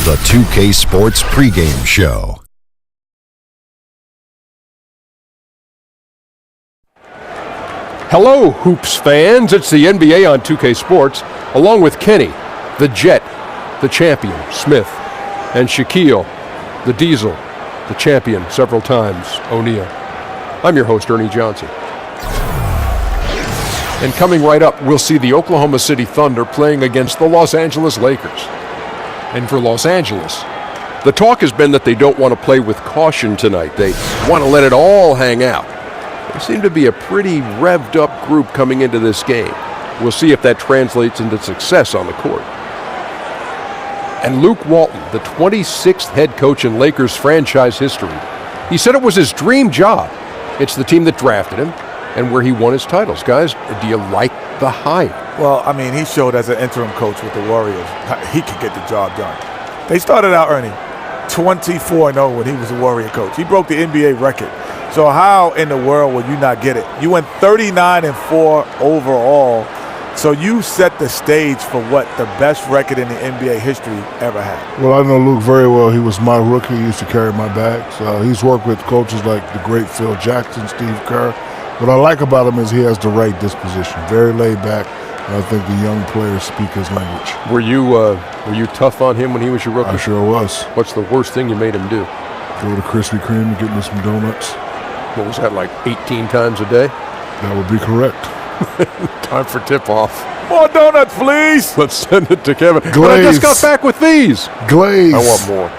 The 2K Sports pregame show. Hello, Hoops fans. It's the NBA on 2K Sports, along with Kenny, the Jet, the champion, Smith, and Shaquille, the Diesel, the champion several times, O'Neal. I'm your host, Ernie Johnson. And coming right up, we'll see the Oklahoma City Thunder playing against the Los Angeles Lakers. And for Los Angeles, the talk has been that they don't want to play with caution tonight. They want to let it all hang out. They seem to be a pretty revved up group coming into this game. We'll see if that translates into success on the court. And Luke Walton, the 26th head coach in Lakers franchise history, he said it was his dream job. It's the team that drafted him and where he won his titles. Guys, do you like the hire? Well, I mean, he showed as an interim coach with the Warriors, he could get the job done. They started out, Ernie, 24-0 when he was a Warrior coach. He broke the NBA record. So how in the world will you not get it? You went 39-4 overall. So you set the stage for what the best record in the NBA history ever had. Well, I know Luke very well. He was my rookie. He used to carry my bags. He's worked with coaches like the great Phil Jackson, Steve Kerr. What I like about him is he has the right disposition. Very laid back. And I think the young players speak his language. Were you tough on him when he was your rookie? I sure was. What's the worst thing you made him do? Go to Krispy Kreme and get me some donuts. What was that, like 18 times a day? That would be correct. Time for tip-off. More donuts, please. Let's send it to Kevin. Glaze. But I just got back with these. Glaze. I want more.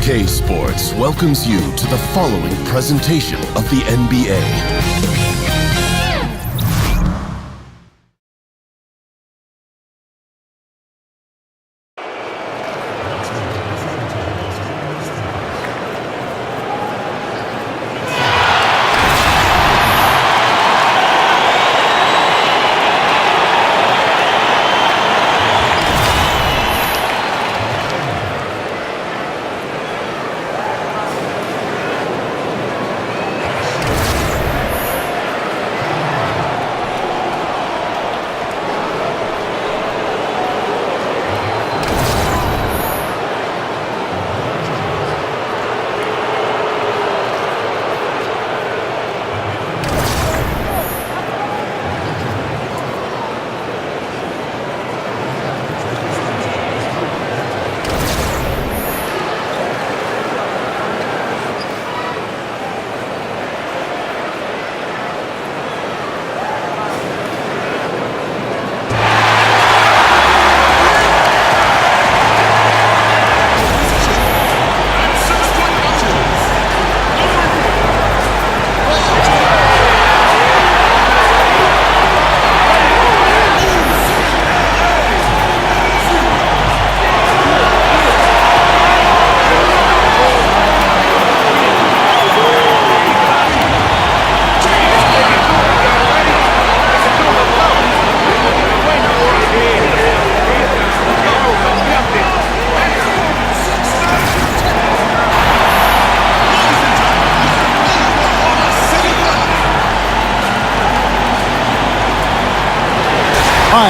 K Sports welcomes you to the following presentation of the NBA.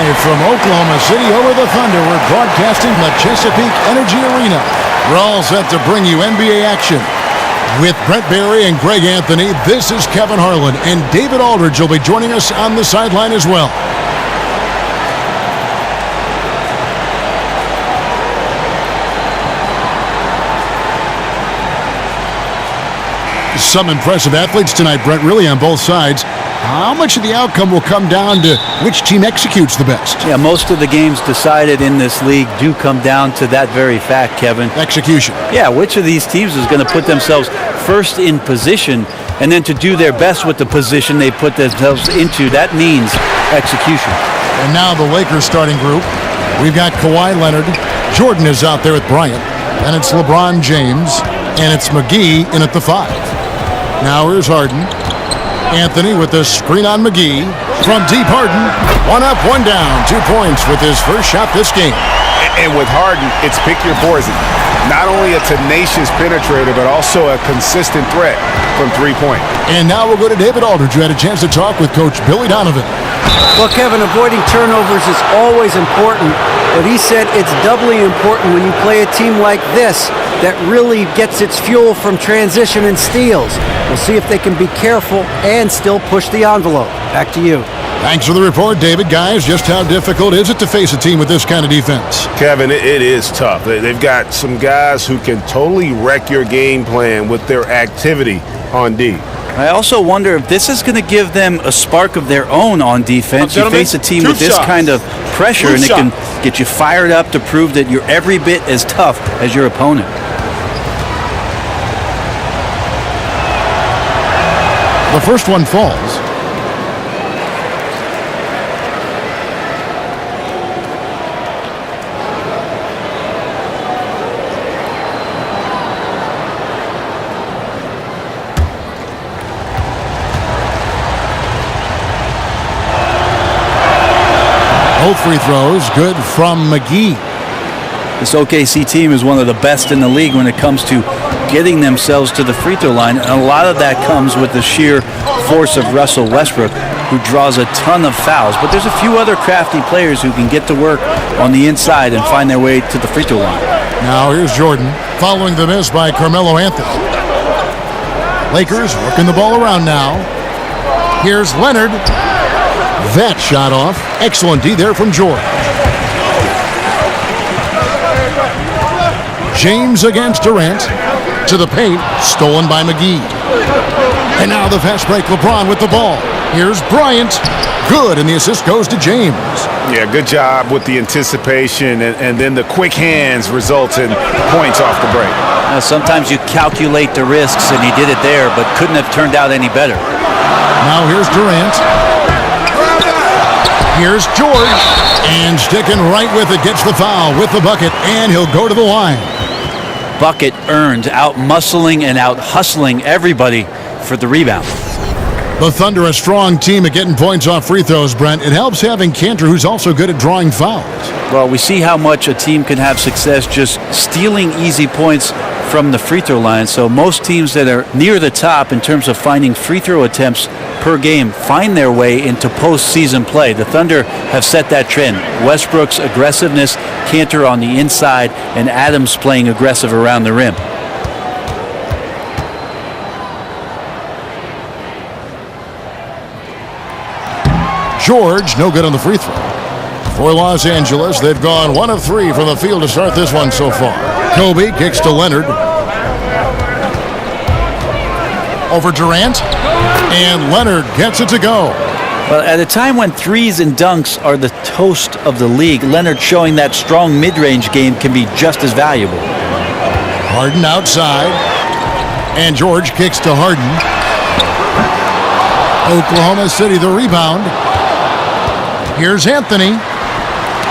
Live from Oklahoma City over the Thunder, we're broadcasting from the Chesapeake Energy Arena. We're all set to bring you NBA action. With Brent Barry and Greg Anthony, this is Kevin Harlan, and David Aldridge will be joining us on the sideline as well. Some impressive athletes tonight, Brent, really on both sides. How much of the outcome will come down to which team executes the best? Yeah, most of the games decided in this league do come down to that very fact, Kevin. Execution. Yeah, which of these teams is going to put themselves first in position and then to do their best with the position they put themselves into. That means execution. And now the Lakers starting group. We've got Kawhi Leonard. Jordan is out there with Bryant. And it's LeBron James. And it's McGee in at the 5. Now here's Harden. Anthony with the screen on McGee. From deep, Harden. 1 up, 1 down. 2 points with his first shot this game. And with Harden, it's pick your poison. Not only a tenacious penetrator, but also a consistent threat from three-point. And now we'll go to David Aldridge, who had a chance to talk with Coach Billy Donovan. Well, Kevin, avoiding turnovers is always important, but he said it's doubly important when you play a team like this that really gets its fuel from transition and steals. We'll see if they can be careful and still push the envelope. Back to you. Thanks for the report, David. Guys, just how difficult is it to face a team with this kind of defense? Kevin, it is tough. They've got some guys who can totally wreck your game plan with their activity on D. I also wonder if this is going to give them a spark of their own on defense. You face a team with this kind of pressure, and it can get you fired up to prove that you're every bit as tough as your opponent. The first one falls. Both free throws good from McGee. This OKC team is one of the best in the league when it comes to getting themselves to the free throw line, and a lot of that comes with the sheer force of Russell Westbrook, who draws a ton of fouls. But there's a few other crafty players who can get to work on the inside and find their way to the free throw line. Now here's Jordan following the miss by Carmelo Anthony. Lakers working the ball around now. Here's Leonard. That shot off. Excellent D there from George. James against Durant. To the paint. Stolen by McGee. And now the fast break. LeBron with the ball. Here's Bryant. Good, and the assist goes to James. Yeah, good job with the anticipation, and then the quick hands results in points off the break. Now, sometimes you calculate the risks, and he did it there, but couldn't have turned out any better. Now here's Durant. Here's George, and sticking right with it, gets the foul with the bucket, and he'll go to the line. Bucket earned, out-muscling and out-hustling everybody for the rebound. The Thunder, a strong team at getting points off free throws, Brent. It helps having Cantor, who's also good at drawing fouls. Well, we see how much a team can have success just stealing easy points from the free throw line. So most teams that are near the top in terms of finding free throw attempts per game find their way into postseason play. The Thunder have set that trend. Westbrook's aggressiveness, Cantor on the inside, and Adams playing aggressive around the rim. George, no good on the free throw. For Los Angeles, they've gone 1 of 3 from the field to start this one so far. Kobe kicks to Leonard. Over Durant. And Leonard gets it to go. Well, at a time when threes and dunks are the toast of the league, Leonard showing that strong mid-range game can be just as valuable. Harden outside. And George kicks to Harden. Oklahoma City the rebound. Here's Anthony.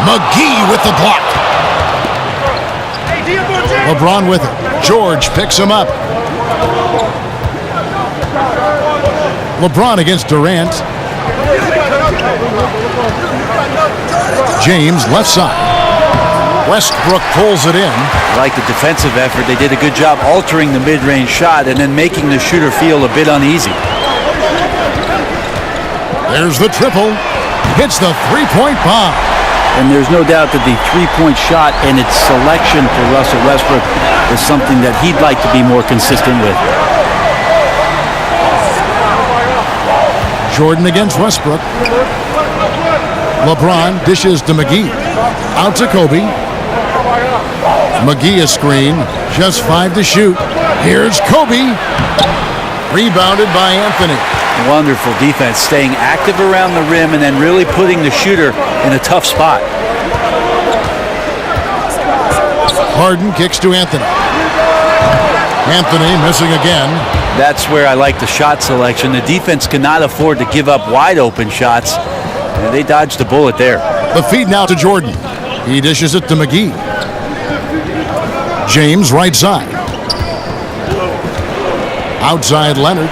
McGee with the block. LeBron with it. George picks him up. LeBron against Durant. James left side. Westbrook pulls it in. I like the defensive effort. They did a good job altering the mid-range shot and then making the shooter feel a bit uneasy. There's the triple. Hits the three-point bomb. And there's no doubt that the three-point shot and its selection for Russell Westbrook is something that he'd like to be more consistent with. Jordan against Westbrook. LeBron dishes to McGee. Out to Kobe. McGee a screen. Just 5 to shoot. Here's Kobe. Rebounded by Anthony. Wonderful defense, staying active around the rim and then really putting the shooter in a tough spot. Harden kicks to Anthony. Anthony missing again. That's where I like the shot selection. The defense cannot afford to give up wide open shots. And they dodged the bullet there. The feed now to Jordan. He dishes it to McGee. James right side. Outside Leonard.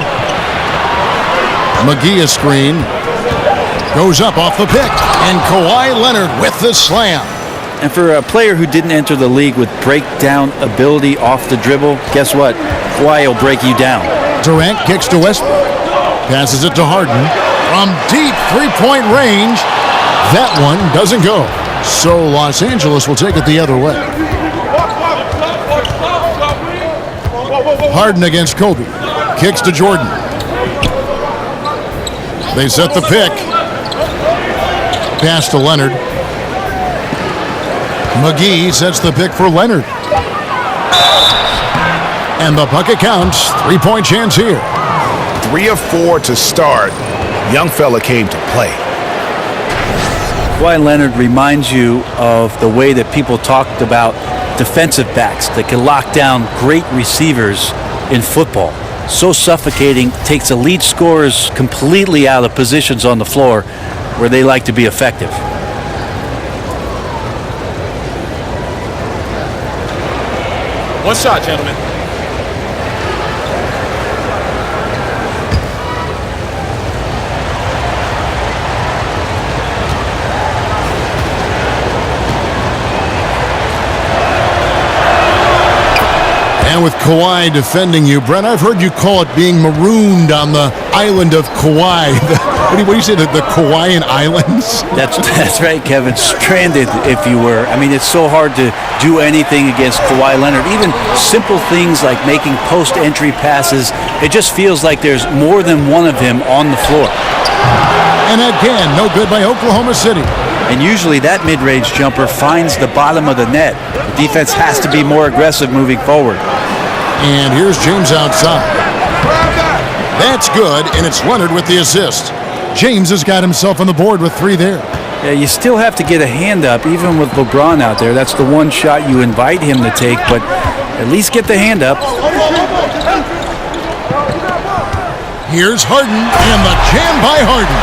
McGee a screen. Goes up off the pick. And Kawhi Leonard with the slam. And for a player who didn't enter the league with breakdown ability off the dribble, guess what? Kawhi will break you down. Durant kicks to Westbrook. Passes it to Harden. From deep three-point range, that one doesn't go. So Los Angeles will take it the other way. Harden against Kobe. Kicks to Jordan. They set the pick. Pass to Leonard. McGee sets the pick for Leonard. And the bucket counts. 3-point chance here. 3 of 4 to start. Young fella came to play. Kawhi Leonard reminds you of the way that people talked about defensive backs that can lock down great receivers in football. So suffocating, takes elite scorers completely out of positions on the floor where they like to be effective. One shot, gentlemen. And with Kawhi defending you, Brent, I've heard you call it being marooned on the island of Kauai. What do you say, the Kauaian Islands? That's right, Kevin. Stranded, if you were. I mean, it's so hard to do anything against Kawhi Leonard. Even simple things like making post-entry passes, it just feels like there's more than one of him on the floor. And again, no good by Oklahoma City. And usually that mid-range jumper finds the bottom of the net. The defense has to be more aggressive moving forward. And here's James outside. That's good, and it's Leonard with the assist. James has got himself on the board with 3 there. Yeah, you still have to get a hand up, even with LeBron out there. That's the one shot you invite him to take, but at least get the hand up. Here's Harden, and the jam by Harden.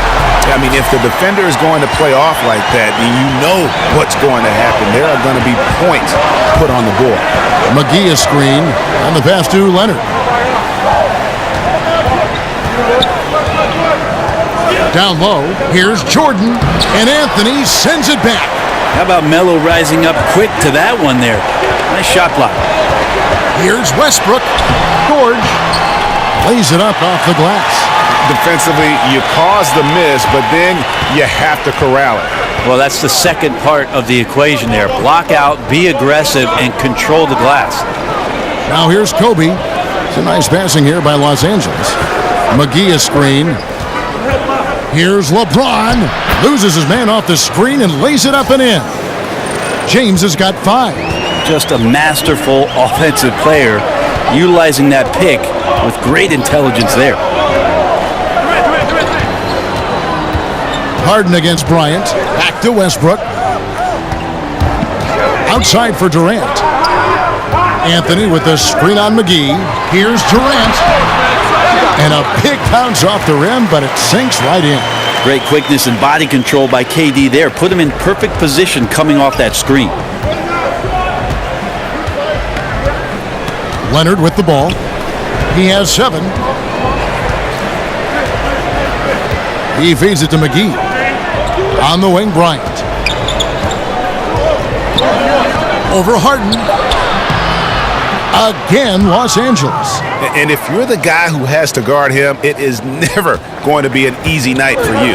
I mean, if the defender is going to play off like that, then you know what's going to happen. There are going to be points put on the board. McGee a screen, and the pass to Leonard. Down low, here's Jordan, and Anthony sends it back. How about Melo rising up quick to that one there? Nice shot block. Here's Westbrook. George lays it up off the glass. Defensively, you cause the miss, but then you have to corral it. Well, that's the second part of the equation there. Block out, be aggressive, and control the glass. Now here's Kobe. It's a nice passing here by Los Angeles. McGee a screen. Here's LeBron. Loses his man off the screen and lays it up and in. James has got 5. Just a masterful offensive player, utilizing that pick with great intelligence there. Harden against Bryant. Back to Westbrook. Outside for Durant. Anthony with the screen on McGee. Here's Durant. And a big bounce off the rim, but it sinks right in. Great quickness and body control by KD there. Put him in perfect position coming off that screen. Leonard with the ball. He has 7. He feeds it to McGee. On the wing, Bryant. Over Harden. Again, Los Angeles. And if you're the guy who has to guard him, it is never going to be an easy night for you.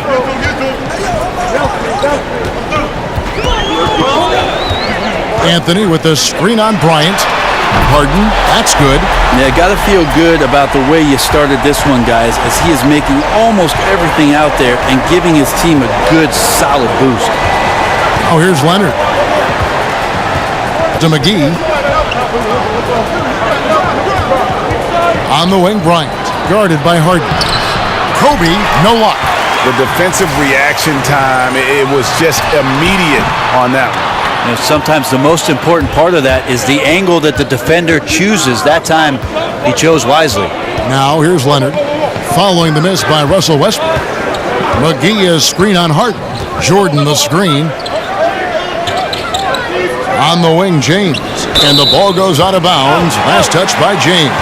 Anthony with the screen on Bryant. Harden, that's good. Yeah, got to feel good about the way you started this one, guys, as he is making almost everything out there and giving his team a good, solid boost. Oh, here's Leonard. To McGee. On the wing, Bryant. Guarded by Harden. Kobe, no luck. The defensive reaction time, it was just immediate on that one. You know, sometimes the most important part of that is the angle that the defender chooses. That time, he chose wisely. Now, here's Leonard. Following the miss by Russell Westbrook. McGee is screen on Harden. Jordan the screen. On the wing, James. And the ball goes out of bounds. Last touch by James.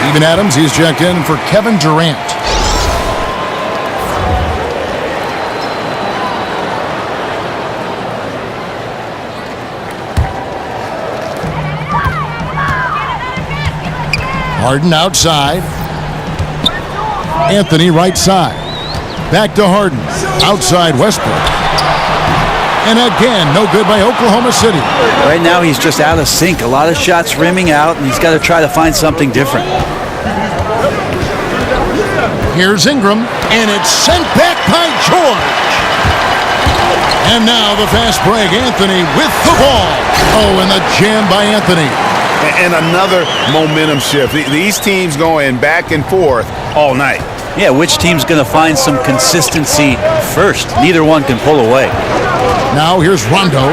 Steven Adams, he's checked in for Kevin Durant. Harden outside. Anthony right side. Back to Harden. Outside Westbrook. And again, no good by Oklahoma City. Right now, he's just out of sync. A lot of shots rimming out, and he's got to try to find something different. Here's Ingram, and it's sent back by George. And now the fast break, Anthony with the ball. Oh, and the jam by Anthony. And another momentum shift. These teams going back and forth all night. Yeah, which team's going to find some consistency first? Neither one can pull away. Now here's Rondo.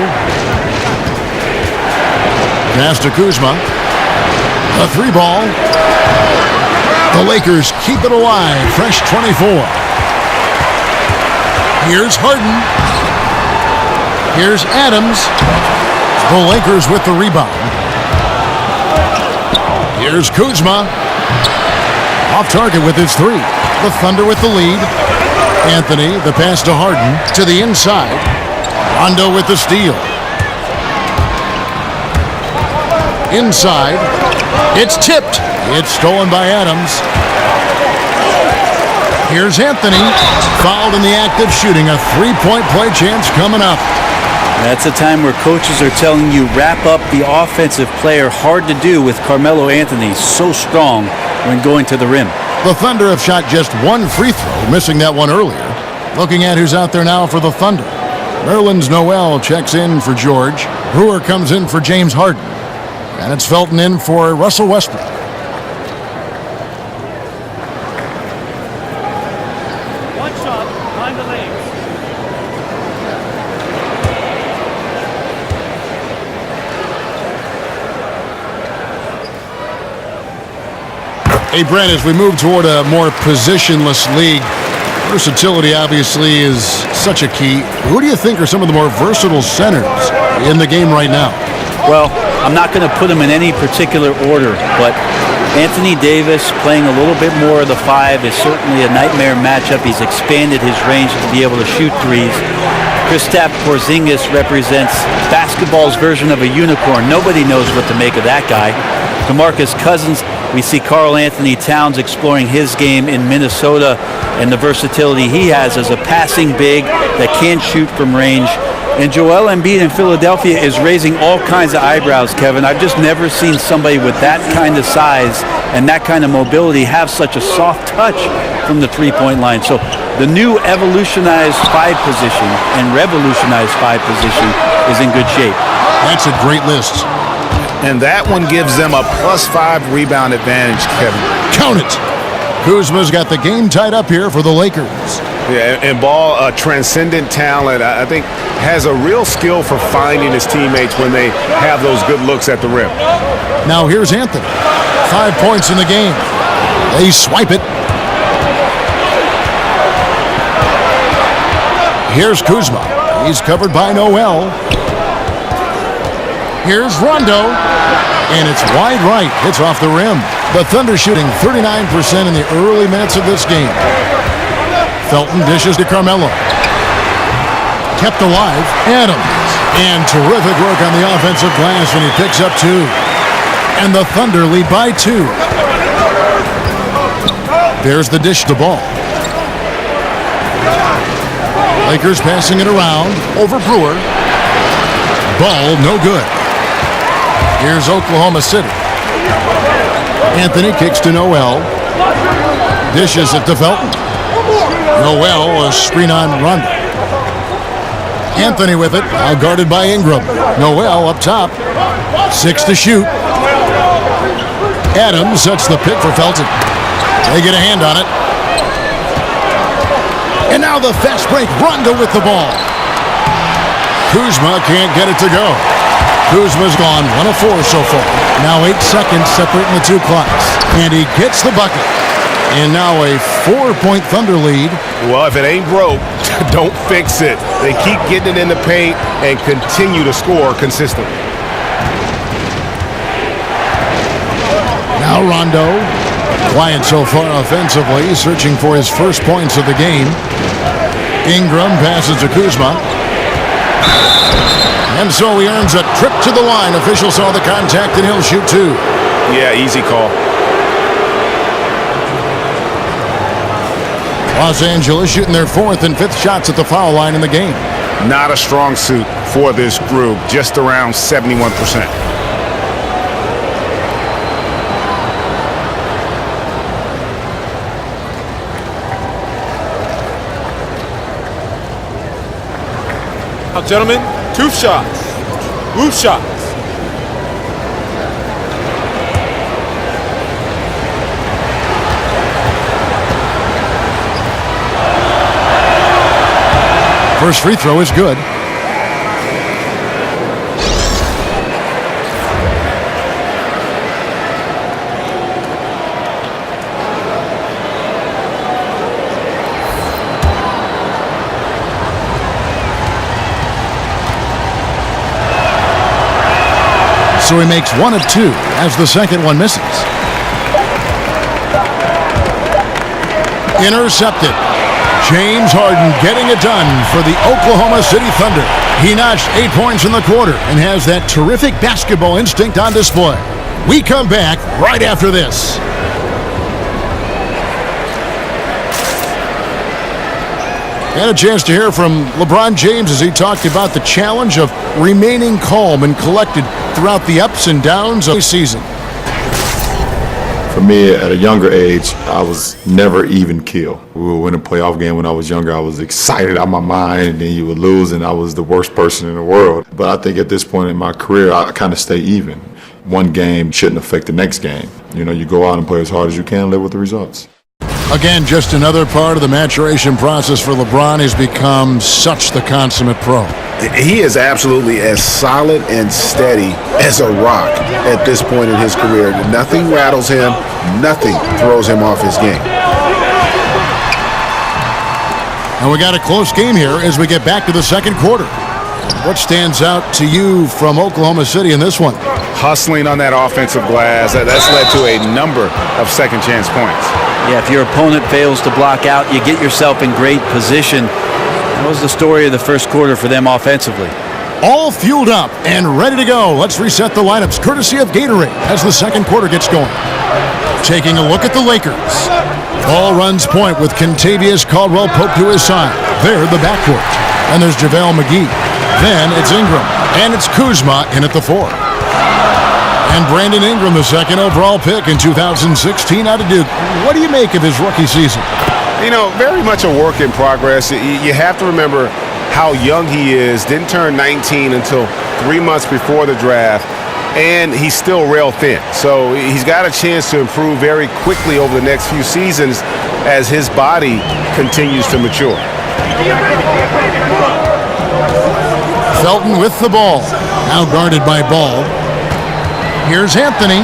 Pass to Kuzma. A 3-ball. The Lakers keep it alive. Fresh 24. Here's Harden. Here's Adams. The Lakers with the rebound. Here's Kuzma. Off target with his 3. The Thunder with the lead. Anthony, the pass to Harden. To the inside. Rondo with the steal. Inside. It's tipped. It's stolen by Adams. Here's Anthony. Fouled in the act of shooting. A 3-point play chance coming up. That's a time where coaches are telling you wrap up the offensive player. Hard to do with Carmelo Anthony. So strong when going to the rim. The Thunder have shot just one free throw, missing that one earlier. Looking at who's out there now for the Thunder. Nerlens Noel checks in for George. Brewer comes in for James Harden. And it's Felton in for Russell Westbrook. One shot behind the legs. Hey, Brent, as we move toward a more positionless league, versatility obviously is such a key. Who do you think are some of the more versatile centers in the game right now? Well, I'm not going to put them in any particular order, but Anthony Davis playing a little bit more of the 5 is certainly a nightmare matchup. He's expanded his range to be able to shoot threes. Kristaps Porzingis represents basketball's version of a unicorn. Nobody knows what to make of that guy. DeMarcus Cousins, we see Karl Anthony Towns exploring his game in Minnesota and the versatility he has as a passing big that can shoot from range. And Joel Embiid in Philadelphia is raising all kinds of eyebrows, Kevin. I've just never seen somebody with that kind of size and that kind of mobility have such a soft touch from the three-point line. So the new evolutionized 5 position and revolutionized 5 position is in good shape. That's a great list. And that one gives them a +5 rebound advantage, Kevin. Count it. Kuzma's got the game tied up here for the Lakers. Yeah, and Ball, a transcendent talent, I think, has a real skill for finding his teammates when they have those good looks at the rim. Now here's Anthony. 5 points in the game. They swipe it. Here's Kuzma. He's covered by Noel. Here's Rondo. And it's wide right. It's off the rim. The Thunder shooting 39% in the early minutes of this game. Felton dishes to Carmelo. Kept alive. Adams. And terrific work on the offensive glass when he picks up 2. And the Thunder lead by 2. There's the dish to Ball. Lakers passing it around. Over Brewer. Ball no good. Here's Oklahoma City. Anthony kicks to Noel. Dishes it to Felton. Noel, a screen on Rondo. Anthony with it, now guarded by Ingram. Noel up top. 6 to shoot. Adams sets the pick for Felton. They get a hand on it. And now the fast break. Rondo with the ball. Kuzma can't get it to go. Kuzma's gone 1 of 4 so far. Now 8 seconds separating the 2 clocks. And he gets the bucket. And now a 4-point Thunder lead. Well, if it ain't broke, don't fix it. They keep getting it in the paint and continue to score consistently. Now Rondo. Quiet so far offensively, searching for his first points of the game. Ingram passes to Kuzma. And so he earns a trip to the line. Official saw the contact and he'll shoot 2. Yeah, easy call. Los Angeles shooting their 4th and 5th shots at the foul line in the game. Not a strong suit for this group, just around 71%. Now, gentlemen, two shots. Move shots. First free throw is good. So he makes 1 of 2 as the second one misses. Intercepted. James Harden getting it done for the Oklahoma City Thunder. He notched 8 points in the quarter and has that terrific basketball instinct on display. We come back right after this. Had a chance to hear from LeBron James as he talked about the challenge of remaining calm and collected throughout the ups and downs of the season. For me, at a younger age, I was never even keel. We would win a playoff game when I was younger. I was excited out of my mind, and then you would lose, and I was the worst person in the world. But I think at this point in my career, I kind of stay even. One game shouldn't affect the next game. You know, you go out and play as hard as you can, live with the results. Again, just another part of the maturation process for LeBron. He's become such the consummate pro. He is absolutely as solid and steady as a rock at this point in his career. Nothing rattles him. Nothing throws him off his game. And we got a close game here as we get back to the second quarter. What stands out to you from Oklahoma City in this one? Hustling on that offensive glass. That's led to a number of second chance points. Yeah, if your opponent fails to block out, you get yourself in great position. That was the story of the first quarter for them offensively. All fueled up and ready to go. Let's reset the lineups courtesy of Gatorade as the second quarter gets going. Taking a look at the Lakers. Ball runs point with Kentavious Caldwell-Pope to his side. They're the backcourt. And there's JaVale McGee. Then it's Ingram. And it's Kuzma in at the 4. And Brandon Ingram, the second overall pick in 2016 out of Duke. What do you make of his rookie season? You know, very much a work in progress. You have to remember how young he is. Didn't turn 19 until 3 months before the draft. And he's still rail thin. So he's got a chance to improve very quickly over the next few seasons as his body continues to mature. Felton with the ball. Now guarded by Ball. Here's Anthony.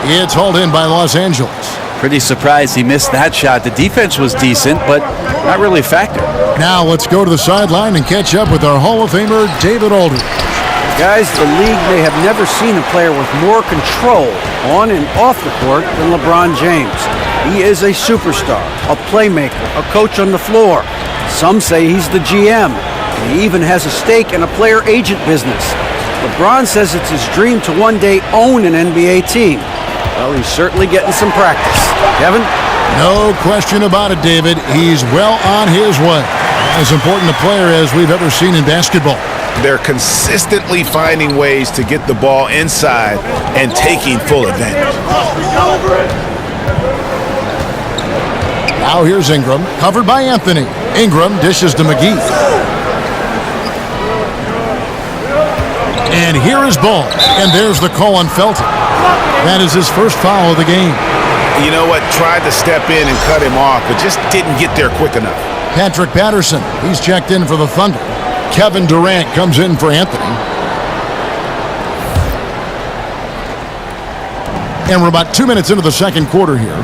It's hauled in by Los Angeles. Pretty surprised he missed that shot. The defense was decent, but not really a factor. Now let's go to the sideline and catch up with our Hall of Famer, David Aldridge. Guys, the league may have never seen a player with more control on and off the court than LeBron James. He is a superstar, a playmaker, a coach on the floor. Some say he's the GM, and he even has a stake in a player agent business. LeBron says it's his dream to one day own an NBA team. Well, he's certainly getting some practice. Kevin? No question about it, David. He's well on his way. As important a player as we've ever seen in basketball. They're consistently finding ways to get the ball inside and taking full advantage. Now here's Ingram, covered by Anthony. Ingram dishes to McGee. And here is Ball. And there's the call on Felton. That is his first foul of the game. You know what? Tried to step in and cut him off, but just didn't get there quick enough. Patrick Patterson, he's checked in for the Thunder. Kevin Durant comes in for Anthony. And we're about 2 minutes into the second quarter here.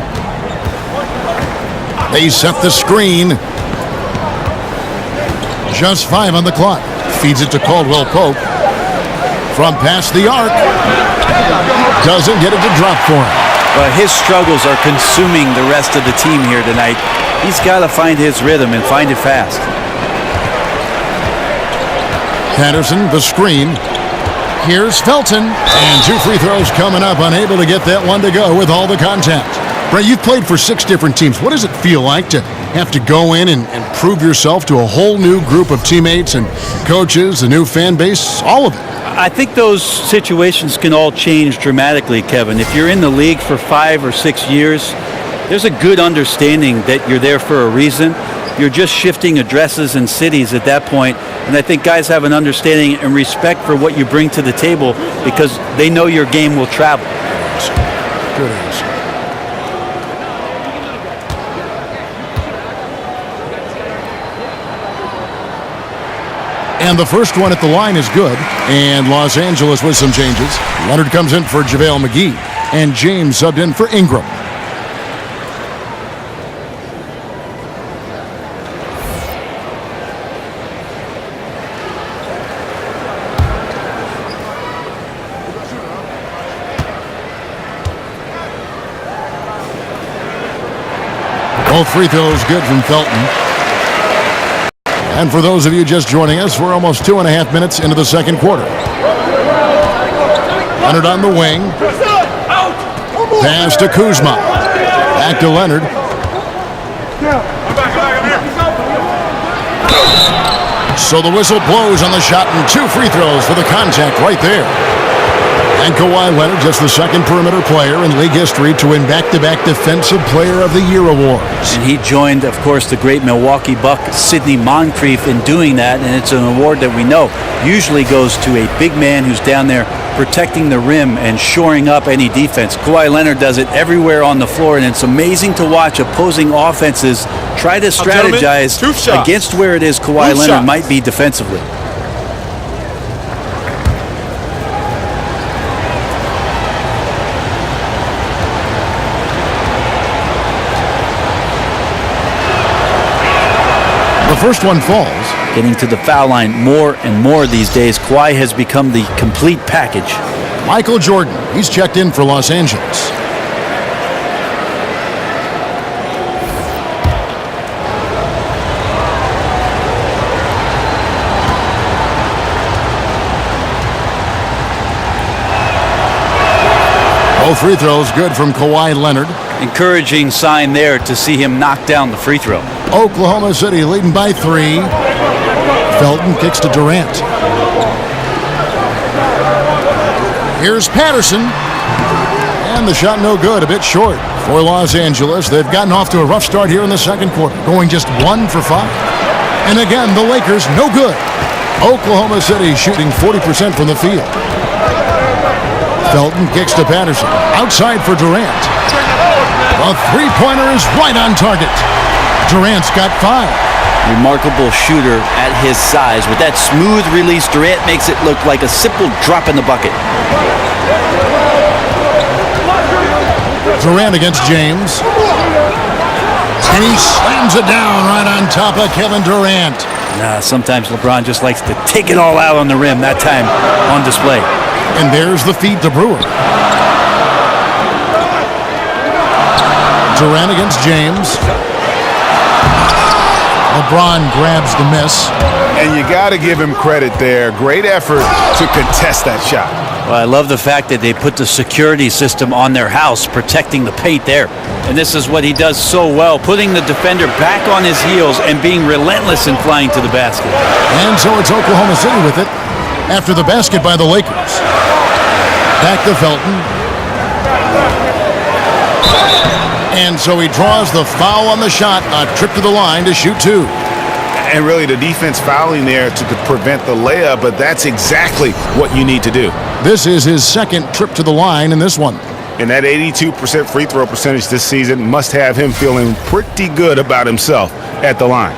They set the screen. Just 5 on the clock. Feeds it to Caldwell-Pope. From past the arc. Doesn't get it to drop for him. But his struggles are consuming the rest of the team here tonight. He's got to find his rhythm and find it fast. Patterson, the screen. Here's Felton. And 2 free throws coming up. Unable to get that one to go with all the contact. Brett, you've played for 6 different teams. What does it feel like to have to go in and prove yourself to a whole new group of teammates and coaches, the new fan base, all of it? I think those situations can all change dramatically, Kevin. If you're in the league for 5 or 6 years, there's a good understanding that you're there for a reason. You're just shifting addresses and cities at that point, and I think guys have an understanding and respect for what you bring to the table because they know your game will travel. Good answer. And the first one at the line is good, and Los Angeles with some changes. Leonard comes in for JaVale McGee, and James subbed in for Ingram. Both free throws good from Felton. And for those of you just joining us, we're almost 2.5 minutes into the second quarter. Leonard on the wing. Pass to Kuzma. Back to Leonard. So the whistle blows on the shot and 2 free throws for the contact right there. And Kawhi Leonard, just the second perimeter player in league history to win back-to-back Defensive Player of the Year awards. And he joined, of course, the great Milwaukee Buck, Sidney Moncrief, in doing that, and it's an award that we know usually goes to a big man who's down there protecting the rim and shoring up any defense. Kawhi Leonard does it everywhere on the floor, and it's amazing to watch opposing offenses try to strategize against where it is Kawhi Leonard might be defensively. The first one falls. Getting to the foul line more and more these days. Kawhi has become the complete package. Michael Jordan, he's checked in for Los Angeles. Both free throws good from Kawhi Leonard. Encouraging sign there to see him knock down the free throw. Oklahoma City leading by 3. Felton kicks to Durant. Here's Patterson. And the shot no good, a bit short for Los Angeles. They've gotten off to a rough start here in the second quarter, going just 1 for 5. And again, the Lakers no good. Oklahoma City shooting 40% from the field. Felton kicks to Patterson. Outside for Durant. A three-pointer is right on target. Durant's got 5. Remarkable shooter at his size. With that smooth release, Durant makes it look like a simple drop in the bucket. Durant against James. And he slams it down right on top of Kevin Durant. Sometimes LeBron just likes to take it all out on the rim, that time on display. And there's the feed to Brewer. Durant against James. LeBron grabs the miss. And you got to give him credit there. Great effort to contest that shot. Well, I love the fact that they put the security system on their house, protecting the paint there. And this is what he does so well, putting the defender back on his heels and being relentless in flying to the basket. And so it's Oklahoma City with it after the basket by the Lakers. Back to Felton. And so he draws the foul on the shot, a trip to the line to shoot 2. And really the defense fouling there to prevent the layup, but that's exactly what you need to do. This is his second trip to the line in this one. And that 82% free throw percentage this season must have him feeling pretty good about himself at the line.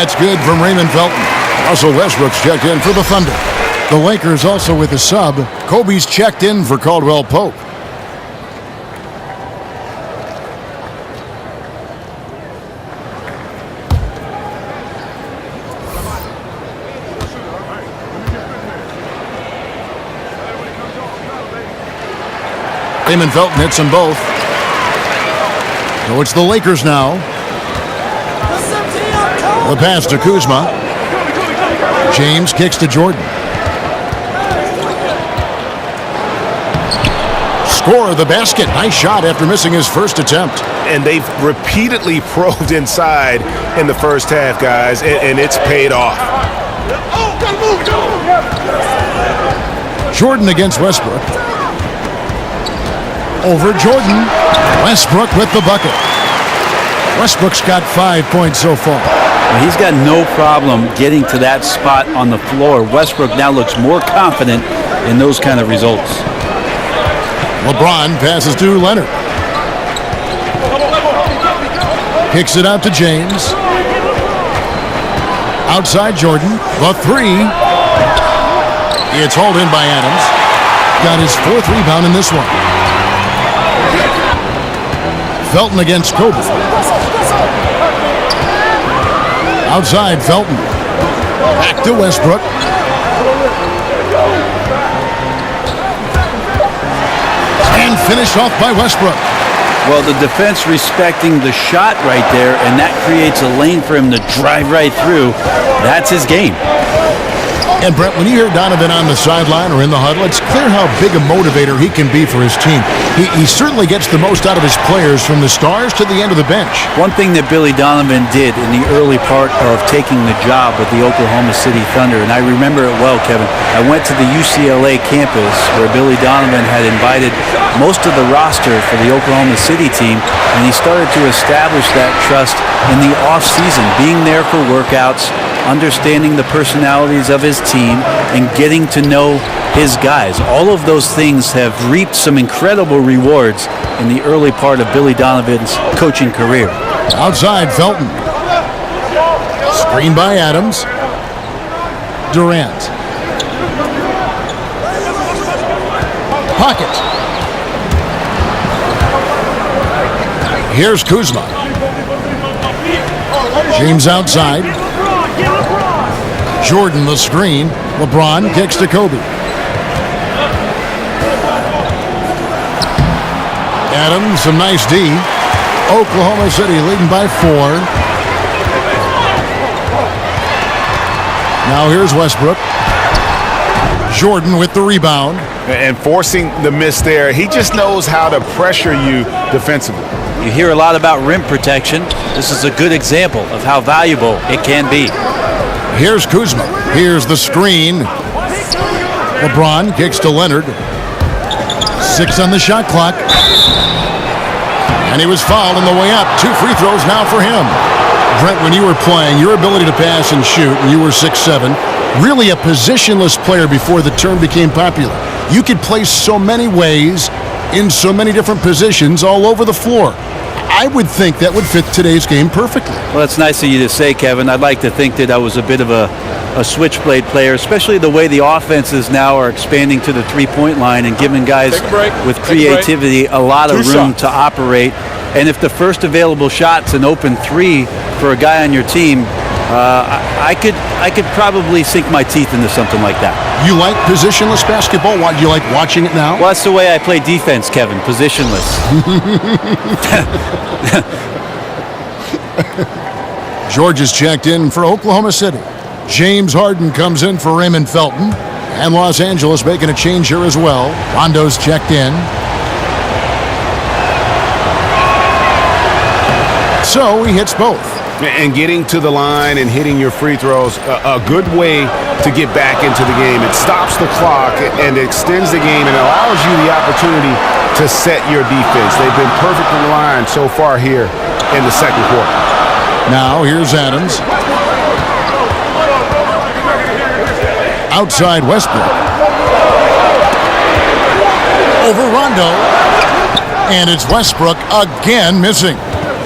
That's good from Raymond Felton. Russell Westbrook's checked in for the Thunder. The Lakers also with a sub. Kobe's checked in for Caldwell Pope. Raymond Felton hits them both. So it's the Lakers now. The pass to Kuzma. James kicks to Jordan. Score the basket. Nice shot after missing his first attempt. And they've repeatedly probed inside in the first half, guys, and it's paid off. Jordan against Westbrook. Over Jordan. Westbrook with the bucket. Westbrook's got 5 points so far. He's got no problem getting to that spot on the floor. Westbrook now looks more confident in those kind of results. LeBron passes to Leonard. Kicks it out to James. Outside Jordan. The three. It's hauled in by Adams. Got his 4th rebound in this one. Felton against Kobe. Outside Felton. Back to Westbrook. And finished off by Westbrook. Well, the defense respecting the shot right there, and that creates a lane for him to drive right through. That's his game. And Brett, when you hear Donovan on the sideline or in the huddle, it's clear how big a motivator he can be for his team. He certainly gets the most out of his players from the stars to the end of the bench. One thing that Billy Donovan did in the early part of taking the job with the Oklahoma City Thunder, and I remember it well, Kevin, I went to the UCLA campus where Billy Donovan had invited most of the roster for the Oklahoma City team, and he started to establish that trust in the off-season, being there for workouts, understanding the personalities of his team, and getting to know his guys. All of those things have reaped some incredible rewards in the early part of Billy Donovan's coaching career. Outside Felton. Screen by Adams. Durant. Pocket. Here's Kuzma. James outside. Jordan the screen. LeBron kicks to Kobe. Adams, some nice D. Oklahoma City leading by 4. Now here's Westbrook. Jordan with the rebound. And forcing the miss there. He just knows how to pressure you defensively. You hear a lot about rim protection. This is a good example of how valuable it can be. Here's Kuzma. Here's the screen. LeBron kicks to Leonard. 6 on the shot clock. And he was fouled on the way up. 2 free throws now for him. Brent, when you were playing, your ability to pass and shoot, and you were 6'7", really a positionless player before the term became popular. You could play so many ways, in so many different positions all over the floor. I would think that would fit today's game perfectly. Well, it's nice of you to say, Kevin. I'd like to think that I was a bit of a switchblade player, especially the way the offenses now are expanding to the three-point line and giving guys with creativity a lot of room to operate. And if the first available shot's an open 3 for a guy on your team, I could probably sink my teeth into something like that. You like positionless basketball? Do you like watching it now? Well, that's the way I play defense, Kevin. Positionless. George is checked in for Oklahoma City. James Harden comes in for Raymond Felton. And Los Angeles making a change here as well. Rondo's checked in. So he hits both. And getting to the line and hitting your free throws, a good way to get back into the game. It stops the clock and extends the game and allows you the opportunity to set your defense. They've been perfectly aligned so far here in the second quarter. Now here's Adams. Outside Westbrook. Over Rondo. And it's Westbrook again missing.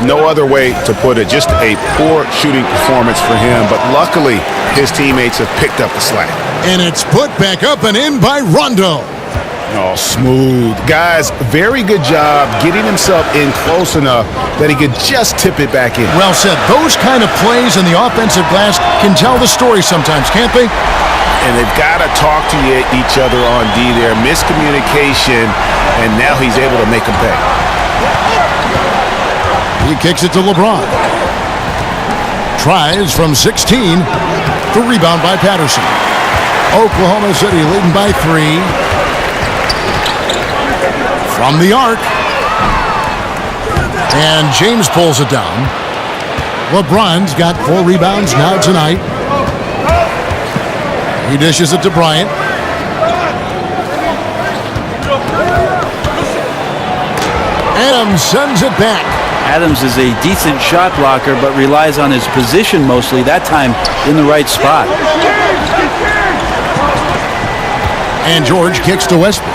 No other way to put it. Just a poor shooting performance for him. But luckily, his teammates have picked up the slack. And it's put back up and in by Rondo. Oh, smooth. Guys, very good job getting himself in close enough that he could just tip it back in. Well said. Those kind of plays in the offensive glass can tell the story sometimes, can't they? and they've got to talk to each other on D there. Miscommunication, and now he's able to make them pay. He kicks it to LeBron. Tries from 16. The rebound by Patterson. Oklahoma City leading by 3. From the arc. And James pulls it down. LeBron's got 4 rebounds now tonight. He dishes it to Bryant. Adams sends it back. Adams is a decent shot blocker, but relies on his position mostly, that time in the right spot. And George kicks to Westbrook.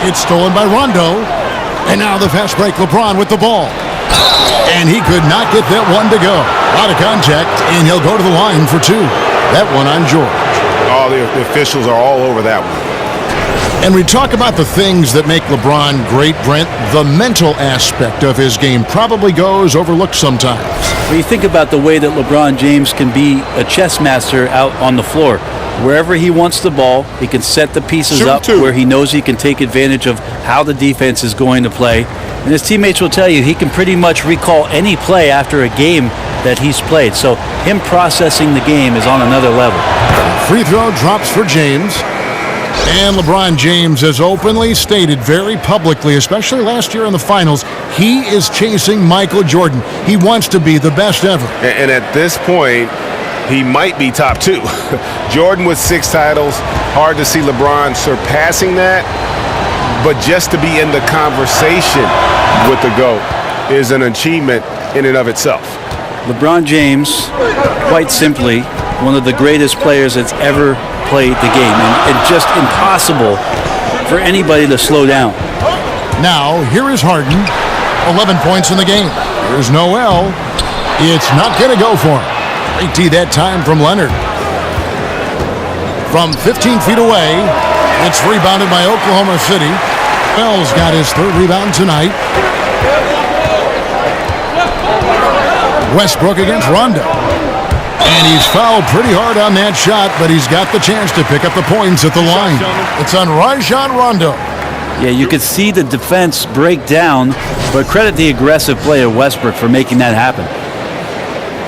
It's stolen by Rondo. And now the fast break, LeBron with the ball. And he could not get that one to go. A lot of contact, and he'll go to the line for 2. That one on George. Oh, the officials are all over that one. And we talk about the things that make LeBron great, Brent. The mental aspect of his game probably goes overlooked sometimes. When you think about the way that LeBron James can be a chess master out on the floor, wherever he wants the ball, he can set the pieces up where he knows he can take advantage of how the defense is going to play. And his teammates will tell you he can pretty much recall any play after a game that he's played. So him processing the game is on another level. Free throw drops for James. And LeBron James has openly stated very publicly, especially last year in the finals, he is chasing Michael Jordan. He wants to be the best ever. And at this point, he might be top 2. Jordan with 6 titles. Hard to see LeBron surpassing that. But just to be in the conversation with the GOAT is an achievement in and of itself. LeBron James, quite simply, one of the greatest players that's ever played the game, and just impossible for anybody to slow down. Now, here is Harden, 11 points in the game. Here's Noel. It's not going to go for him. Great D that time from Leonard. From 15 feet away, it's rebounded by Oklahoma City. Noel's got his 3rd rebound tonight. Westbrook against Rondo. And he's fouled pretty hard on that shot, but he's got the chance to pick up the points at the line. It's on Rajon Rondo. Yeah, you could see the defense break down, but credit the aggressive play of Westbrook for making that happen.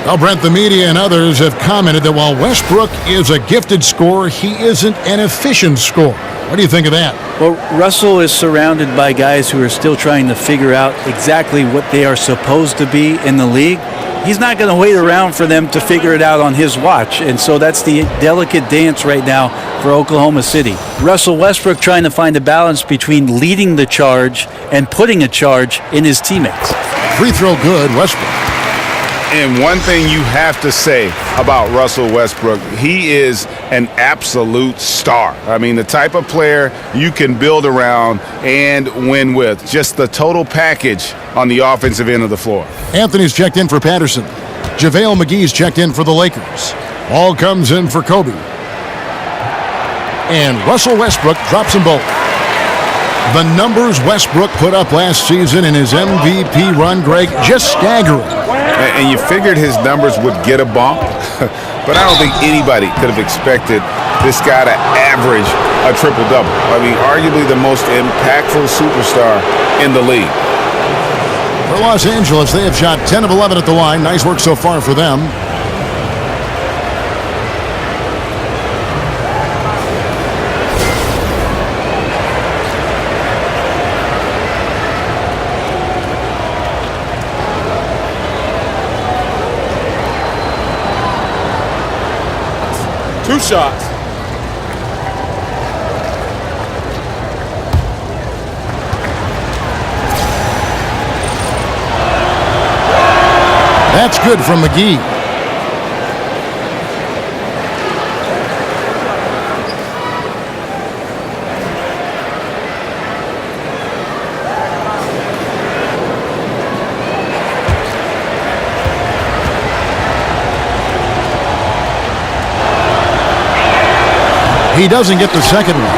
Well, Brent, the media and others have commented that while Westbrook is a gifted scorer, he isn't an efficient scorer. What do you think of that? Well, Russell is surrounded by guys who are still trying to figure out exactly what they are supposed to be in the league. He's not going to wait around for them to figure it out on his watch, and so that's the delicate dance right now for Oklahoma City. Russell Westbrook trying to find a balance between leading the charge and putting a charge in his teammates. Free throw good, Westbrook. And one thing you have to say about Russell Westbrook, he is an absolute star. I mean, the type of player you can build around and win with. Just the total package on the offensive end of the floor. Anthony's checked in for Patterson. JaVale McGee's checked in for the Lakers. All comes in for Kobe. And Russell Westbrook drops them both. The numbers Westbrook put up last season in his MVP run, Greg, just staggering. And you figured his numbers would get a bump, but I don't think anybody could have expected this guy to average a triple-double. I mean, arguably the most impactful superstar in the league. For Los Angeles, they have shot 10 of 11 at the line. Nice work so far for them. Two shots. That's good from McGee. He doesn't get the second one.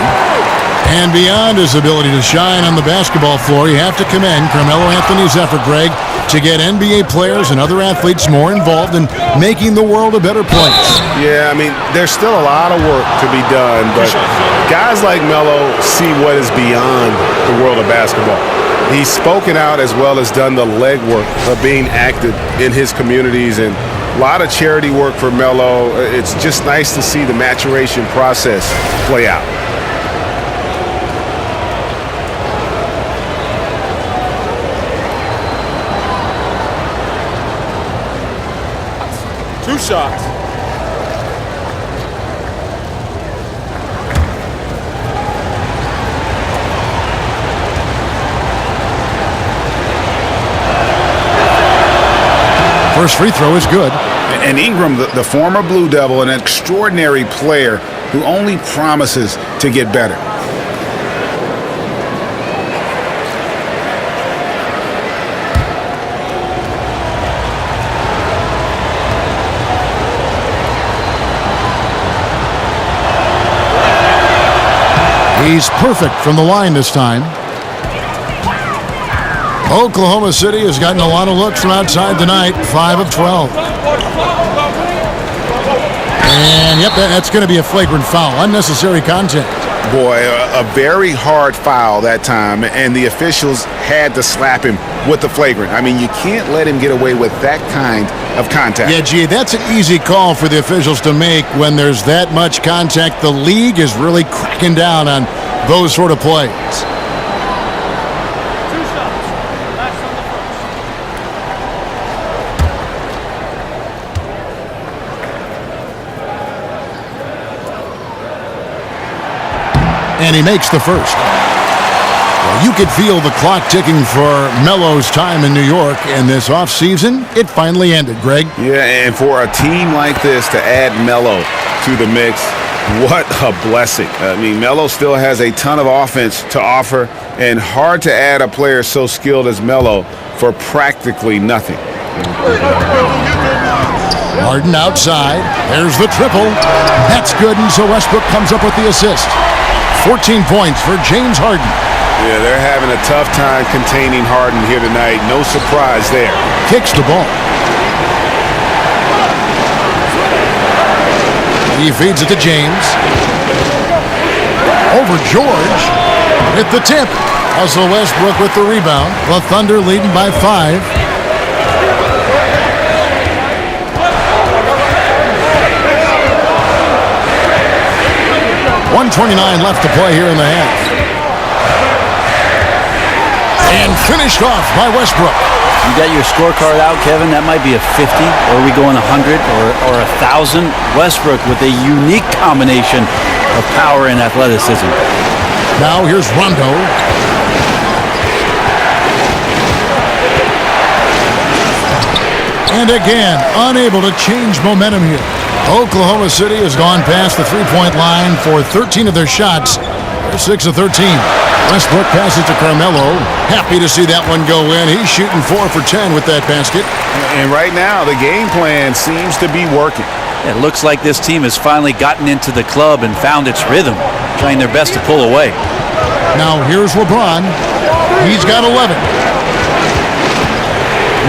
And beyond his ability to shine on the basketball floor, you have to commend Carmelo Anthony's effort, Greg, to get NBA players and other athletes more involved in making the world a better place. Yeah, I mean, there's still a lot of work to be done, but guys like Melo see what is beyond the world of basketball. He's spoken out as well as done the legwork of being active in his communities, and a lot of charity work for Melo. It's just nice to see the maturation process play out. Two shots. First free throw is good. And Ingram, the former Blue Devil, an extraordinary player who only promises to get better. He's perfect from the line this time. Oklahoma City has gotten a lot of looks from outside tonight, 5 of 12. And, yep, that's going to be a flagrant foul, unnecessary contact. Boy, a very hard foul that time, and the officials had to slap him with the flagrant. I mean, you can't let him get away with that kind of contact. Yeah, gee, that's an easy call for the officials to make when there's that much contact. The league is really cracking down on those sort of plays. And he makes the first. Well, you could feel the clock ticking for Melo's time in New York, and this offseason, it finally ended, Greg. Yeah, and for a team like this to add Melo to the mix, what a blessing. I mean, Melo still has a ton of offense to offer, and hard to add a player so skilled as Melo for practically nothing. Harden outside. There's the triple. That's good, and so Westbrook comes up with the assist. 14 points for James Harden. Yeah, they're having a tough time containing Harden here tonight. No surprise there. Kicks the ball. He feeds it to James. Over George. With the tip. Russell Westbrook with the rebound. The Thunder leading by 5. .129 left to play here in the half. And finished off by Westbrook. You got your scorecard out, Kevin. That might be a 50, or are we going 100 or 1,000? Westbrook with a unique combination of power and athleticism. Now here's Rondo. And again, unable to change momentum here. Oklahoma City has gone past the three-point line for 13 of their shots. They're 6 of 13. Westbrook passes to Carmelo. Happy to see that one go in. He's shooting 4 for 10 with that basket. And right now, the game plan seems to be working. It looks like this team has finally gotten into the club and found its rhythm, trying their best to pull away. Now here's LeBron. He's got 11.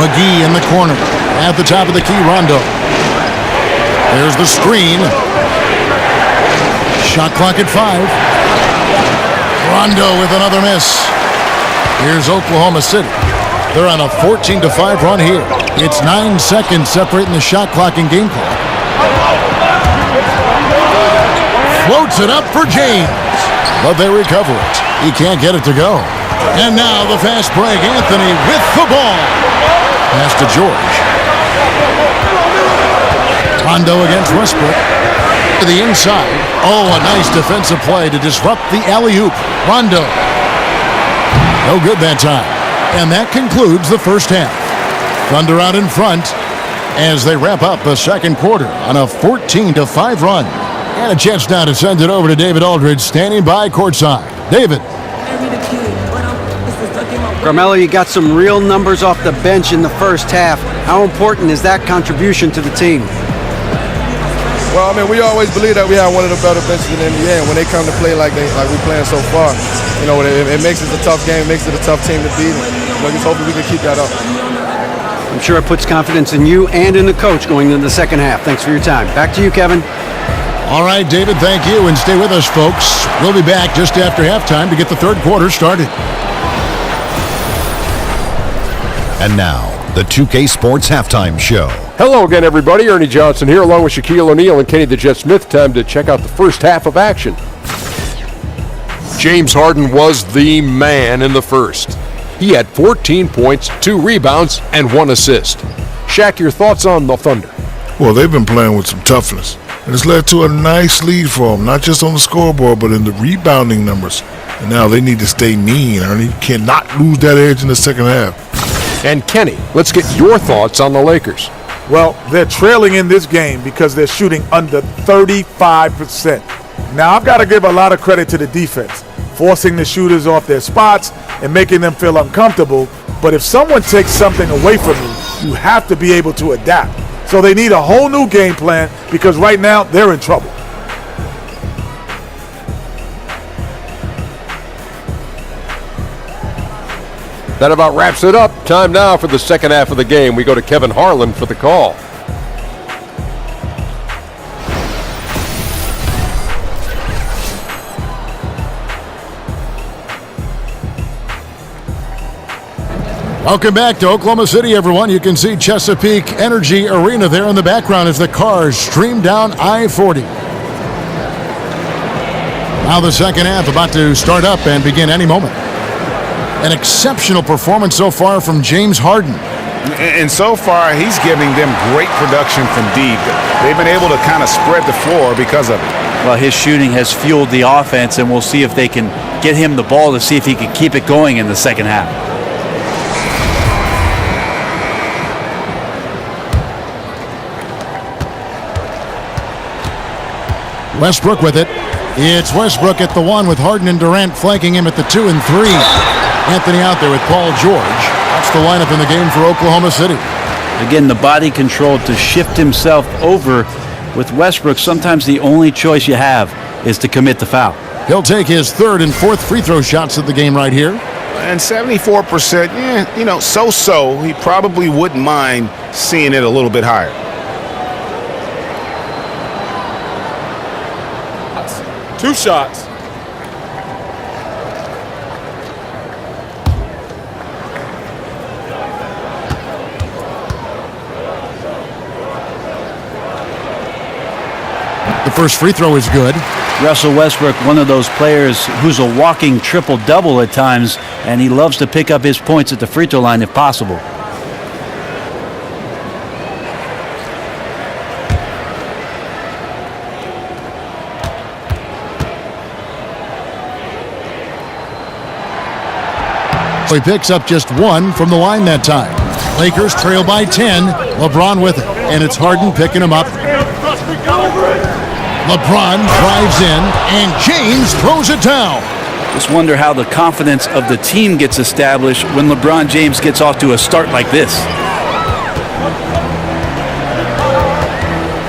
McGee in the corner. At the top of the key, Rondo. There's the screen. Shot clock at 5. Rondo with another miss. Here's Oklahoma City. They're on a 14-5 run here. It's 9 seconds separating the shot clock and game clock. Floats it up for James. But they recover it. He can't get it to go. And now the fast break. Anthony with the ball. Pass to George. Rondo against Westbrook. To the inside. Oh, a nice defensive play to disrupt the alley-oop. Rondo. No good that time. And that concludes the first half. Thunder out in front as they wrap up the second quarter on a 14-5 run. And a chance now to send it over to David Aldridge, standing by courtside. David. Carmelo, you got some real numbers off the bench in the first half. How important is that contribution to the team? Well, I mean, we always believe that we have one of the better benches in the NBA, and when they come to play like we're playing so far, you know, it makes it a tough game, makes it a tough team to beat. You know, just hopefully we can keep that up. I'm sure it puts confidence in you and in the coach going into the second half. Thanks for your time. Back to you, Kevin. All right, David, thank you, and stay with us, folks. We'll be back just after halftime to get the third quarter started. And now, the 2K Sports Halftime Show. Hello again, everybody. Ernie Johnson here, along with Shaquille O'Neal and Kenny the Jet Smith. Time to check out the first half of action. James Harden was the man in the first. He had 14 points, 2 rebounds, and 1 assist. Shaq, your thoughts on the Thunder? Well, they've been playing with some toughness, and it's led to a nice lead for them, not just on the scoreboard, but in the rebounding numbers. And now they need to stay mean, Ernie. Cannot lose that edge in the second half. And Kenny, let's get your thoughts on the Lakers. Well, they're trailing in this game because they're shooting under 35%. Now, I've got to give a lot of credit to the defense, forcing the shooters off their spots and making them feel uncomfortable. But if someone takes something away from you, you have to be able to adapt. So they need a whole new game plan because right now they're in trouble. That about wraps it up. Time now for the second half of the game. We go to Kevin Harlan for the call. Welcome back to Oklahoma City, everyone. You can see Chesapeake Energy Arena there in the background as the cars stream down I-40. Now the second half about to start up and begin any moment. An exceptional performance so far from James Harden. And so far, he's giving them great production from deep. They've been able to kind of spread the floor because of it. Well, his shooting has fueled the offense, and we'll see if they can get him the ball to see if he can keep it going in the second half. Westbrook with it. It's Westbrook at the 1 with Harden and Durant flanking him at the 2 and 3. Anthony out there with Paul George. That's the lineup in the game for Oklahoma City. Again, the body control to shift himself over. With Westbrook, sometimes the only choice you have is to commit the foul. He'll take his 3rd and 4th free throw shots of the game right here. And 74%, so-so. He probably wouldn't mind seeing it a little bit higher. Two shots. The first free throw is good. Russell Westbrook, one of those players who's a walking triple-double at times, and he loves to pick up his points at the free throw line if possible. He picks up just 1 from the line that time. Lakers trail by 10. LeBron with it. And it's Harden picking him up. LeBron drives in, and James throws it down. Just wonder how the confidence of the team gets established when LeBron James gets off to a start like this.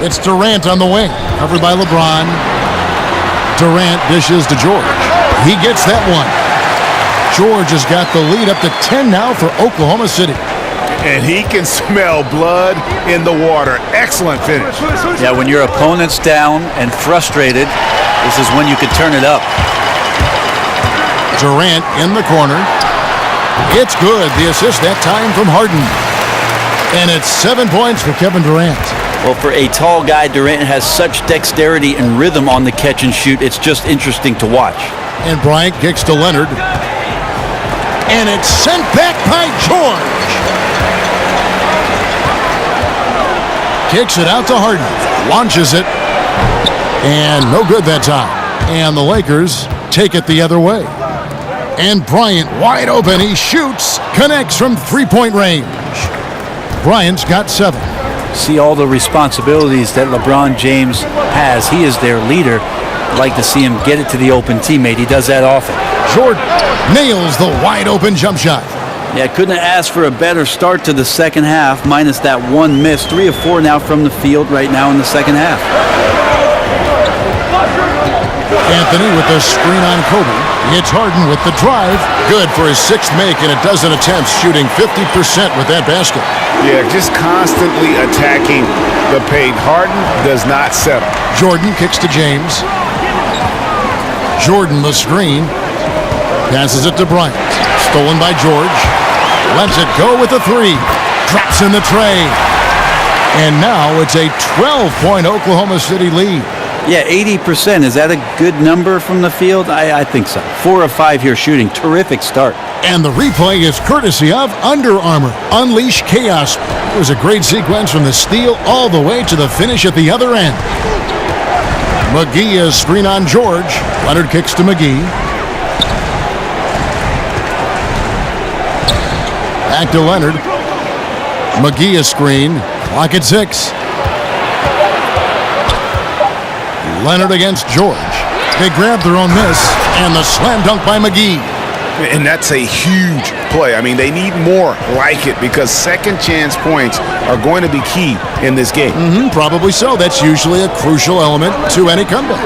It's Durant on the wing. Covered by LeBron. Durant dishes to George. He gets that one. George has got the lead up to 10 now for Oklahoma City. And he can smell blood in the water. Excellent finish. Yeah, when your opponent's down and frustrated, this is when you could turn it up. Durant in the corner. It's good. The assist that time from Harden. And it's 7 points for Kevin Durant. Well, for a tall guy, Durant has such dexterity and rhythm on the catch and shoot. It's just interesting to watch. And Bryant kicks to Leonard. And it's sent back by George. Kicks it out to Harden. Launches it. And no good that time. And the Lakers take it the other way. And Bryant wide open. He shoots. Connects from three-point range. Bryant's got 7. See all the responsibilities that LeBron James has. He is their leader. I'd like to see him get it to the open teammate. He does that often. Jordan nails the wide open jump shot. Yeah, couldn't have asked for a better start to the second half, minus that one miss. 3 of 4 now from the field right now in the second half. Anthony with the screen on Kobe. Hits Harden with the drive. Good for his 6th make in a dozen attempts, shooting 50% with that basket. Yeah, just constantly attacking the paint. Harden does not settle. Jordan kicks to James. Jordan the screen. Passes it to Bryant. Stolen by George. Lets it go with a 3. Drops in the tray. And now it's a 12-point Oklahoma City lead. Yeah, 80%. Is that a good number from the field? I think so. 4 of 5 here shooting. Terrific start. And the replay is courtesy of Under Armour. Unleash chaos. It was a great sequence from the steal all the way to the finish at the other end. McGee is screen on George. Leonard kicks to McGee. Back to Leonard. McGee is screen. Clock at 6. Leonard against George. They grab their own miss, and the slam dunk by McGee. And that's a huge play. I mean, they need more like it because second chance points are going to be key in this game. Probably so. That's usually a crucial element to any comeback.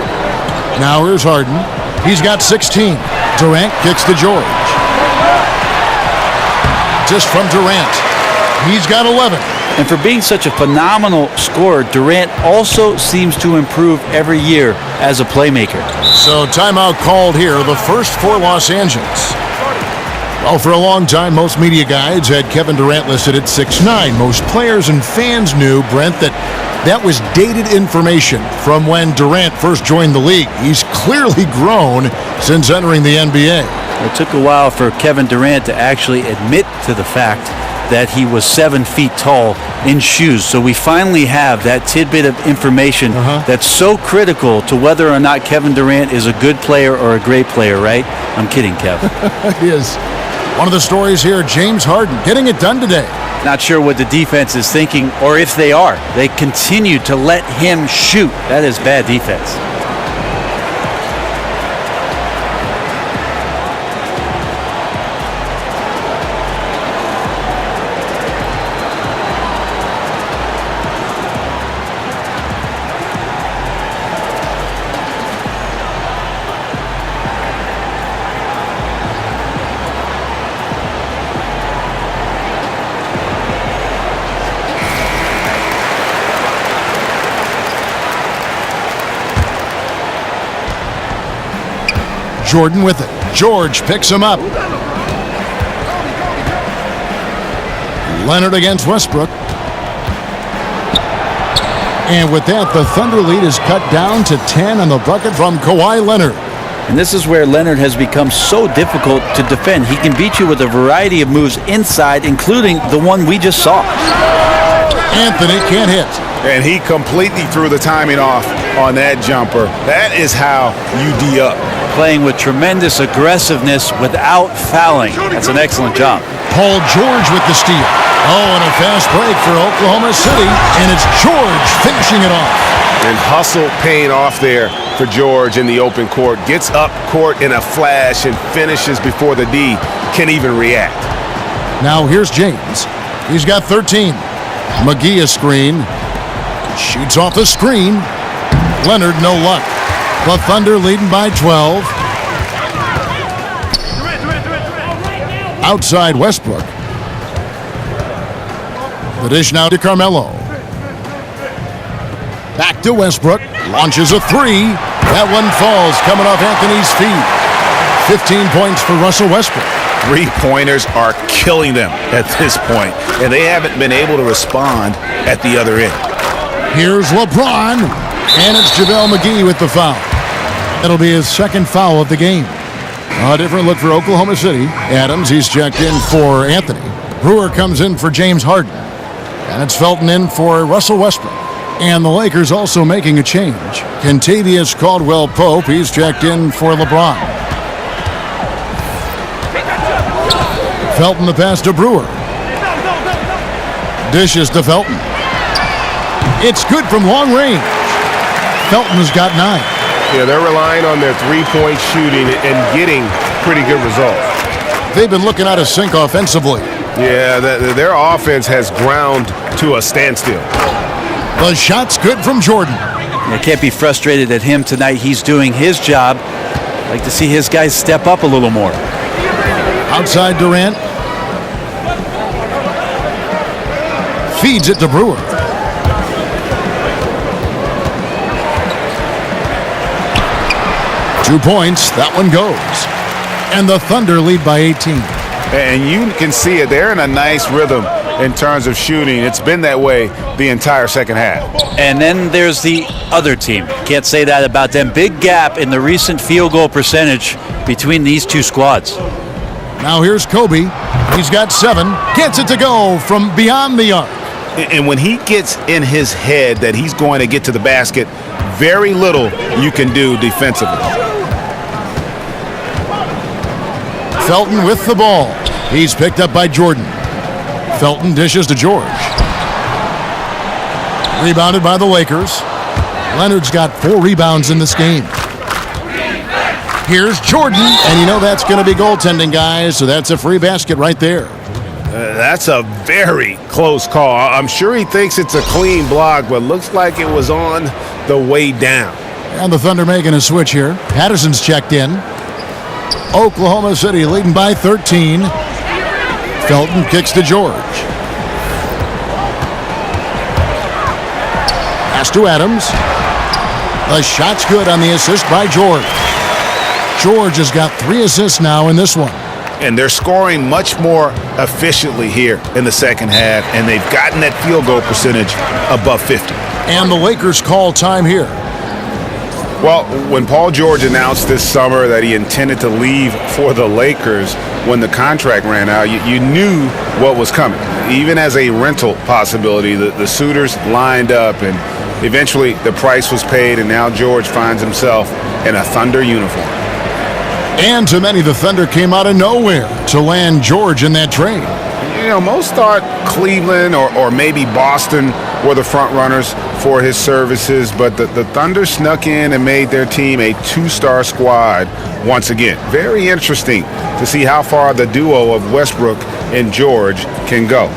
Now here's Harden. He's got 16. Durant kicks to George. Just from Durant. He's got 11. And for being such a phenomenal scorer, Durant also seems to improve every year as a playmaker. So timeout called here, the first for Los Angeles. Well, for a long time, most media guides had Kevin Durant listed at 6'9". Most players and fans knew, Brent, that was dated information from when Durant first joined the league. He's clearly grown since entering the NBA. It took a while for Kevin Durant to actually admit to the fact that he was 7 feet tall in shoes. So we finally have that tidbit of information that's so critical to whether or not Kevin Durant is a good player or a great player, right? I'm kidding, Kev. He is. One of the stories here, James Harden getting it done today. Not sure what the defense is thinking, or if they are. They continue to let him shoot. That is bad defense. Jordan with it. George picks him up. Leonard against Westbrook. And with that, the Thunder lead is cut down to 10 on the bucket from Kawhi Leonard. And this is where Leonard has become so difficult to defend. He can beat you with a variety of moves inside, including the one we just saw. Anthony can't hit. And he completely threw the timing off on that jumper. That is how you D up. Playing with tremendous aggressiveness without fouling. That's an excellent job. Paul George with the steal. Oh, and a fast break for Oklahoma City. And it's George finishing it off. And hustle paying off there for George in the open court. Gets up court in a flash and finishes before the D can even react. Now here's James. He's got 13. McGee a screen. Shoots off the screen. Leonard no luck. The Thunder leading by 12. Outside Westbrook. The dish now to Carmelo. Back to Westbrook. Launches a 3. That one falls coming off Anthony's feet. 15 points for Russell Westbrook. 3-pointers are killing them at this point, and they haven't been able to respond at the other end. Here's LeBron, and it's JaVale McGee with the foul. That'll be his second foul of the game. A different look for Oklahoma City. Adams, he's checked in for Anthony. Brewer comes in for James Harden. And it's Felton in for Russell Westbrook. And the Lakers also making a change. Kentavious Caldwell-Pope, he's checked in for LeBron. Felton the pass to Brewer. Dishes to Felton. It's good from long range. Felton has got 9. Yeah, they're relying on their three-point shooting and getting pretty good results. they've been looking out of sync offensively. Yeah, their offense has ground to a standstill. The shot's good from Jordan. You can't be frustrated at him tonight. He's doing his job. I'd like to see his guys step up a little more. Outside Durant. Feeds it to Brewer. Two points. That one goes. And the Thunder lead by 18. And you can see it. They're in a nice rhythm in terms of shooting. It's been that way the entire second half. And then there's the other team. Can't say that about them. Big gap in the recent field goal percentage between these two squads. Now here's Kobe. He's got 7. Gets it to go from beyond the arc. And when he gets in his head that he's going to get to the basket, very little you can do defensively. Felton with the ball. He's picked up by Jordan. Felton dishes to George. Rebounded by the Lakers. Leonard's got 4 rebounds in this game. Here's Jordan, and you know that's going to be goaltending, guys, so that's a free basket right there. That's a very close call. I'm sure he thinks it's a clean block, but looks like it was on the way down. And the Thunder making a switch here. Patterson's checked in. Oklahoma City leading by 13. Felton kicks to George. Pass to Adams. The shot's good on the assist by George. George has got 3 assists now in this one. And they're scoring much more efficiently here in the second half, and they've gotten that field goal percentage above 50. And the Lakers call time here. Well, when Paul George announced this summer that he intended to leave for the Lakers when the contract ran out, you knew what was coming. Even as a rental possibility, the suitors lined up, and eventually the price was paid, and now George finds himself in a Thunder uniform. And to many, the Thunder came out of nowhere to land George in that trade. You know, most thought Cleveland or maybe Boston were the front runners for his services, but the Thunder snuck in and made their team a 2-star squad once again. Very interesting to see how far the duo of Westbrook and George can go.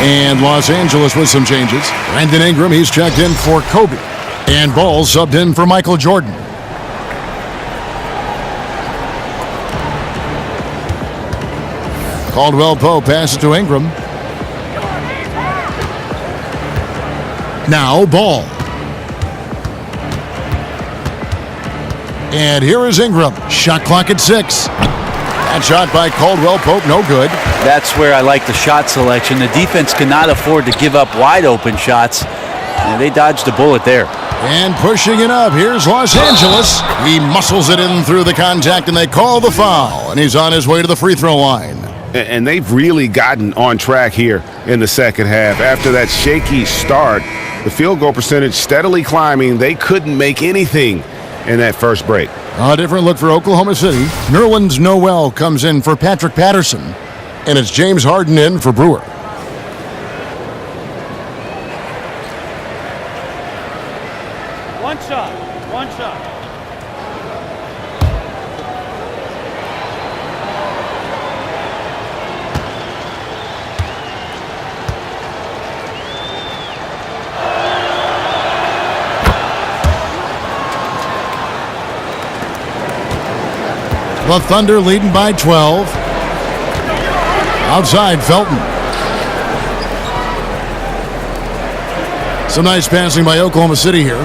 And Los Angeles with some changes. Brandon Ingram, he's checked in for Kobe. And Ball subbed in for Michael Jordan. Caldwell Pope passes to Ingram. Now Ball. And here is Ingram. Shot clock at 6. That shot by Caldwell Pope, no good. That's where I like the shot selection. The defense cannot afford to give up wide open shots, and they dodged a bullet there. And pushing it up, here's Los Angeles. He muscles it in through the contact, and they call the foul. And he's on his way to the free throw line. And they've really gotten on track here in the second half. After that shaky start, the field goal percentage steadily climbing. They couldn't make anything in that first break. A different look for Oklahoma City. Nerlens Noel comes in for Patrick Patterson. And it's James Harden in for Brewer. One shot. The Thunder leading by 12. Outside, Felton. Some nice passing by Oklahoma City here.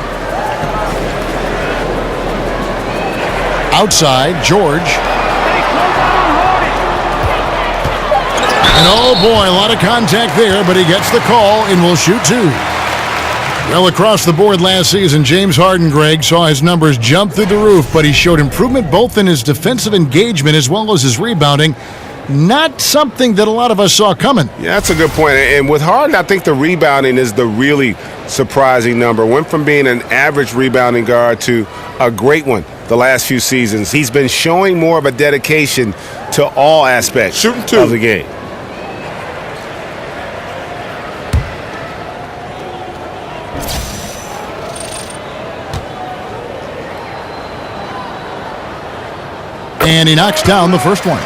Outside, George. And oh boy, a lot of contact there, but he gets the call and will shoot 2. Well, across the board last season, James Harden, Greg, saw his numbers jump through the roof, but he showed improvement both in his defensive engagement as well as his rebounding. Not something that a lot of us saw coming. Yeah, that's a good point. And with Harden, I think the rebounding is the really surprising number. Went from being an average rebounding guard to a great one the last few seasons. He's been showing more of a dedication to all aspects of the game. And he knocks down the first one.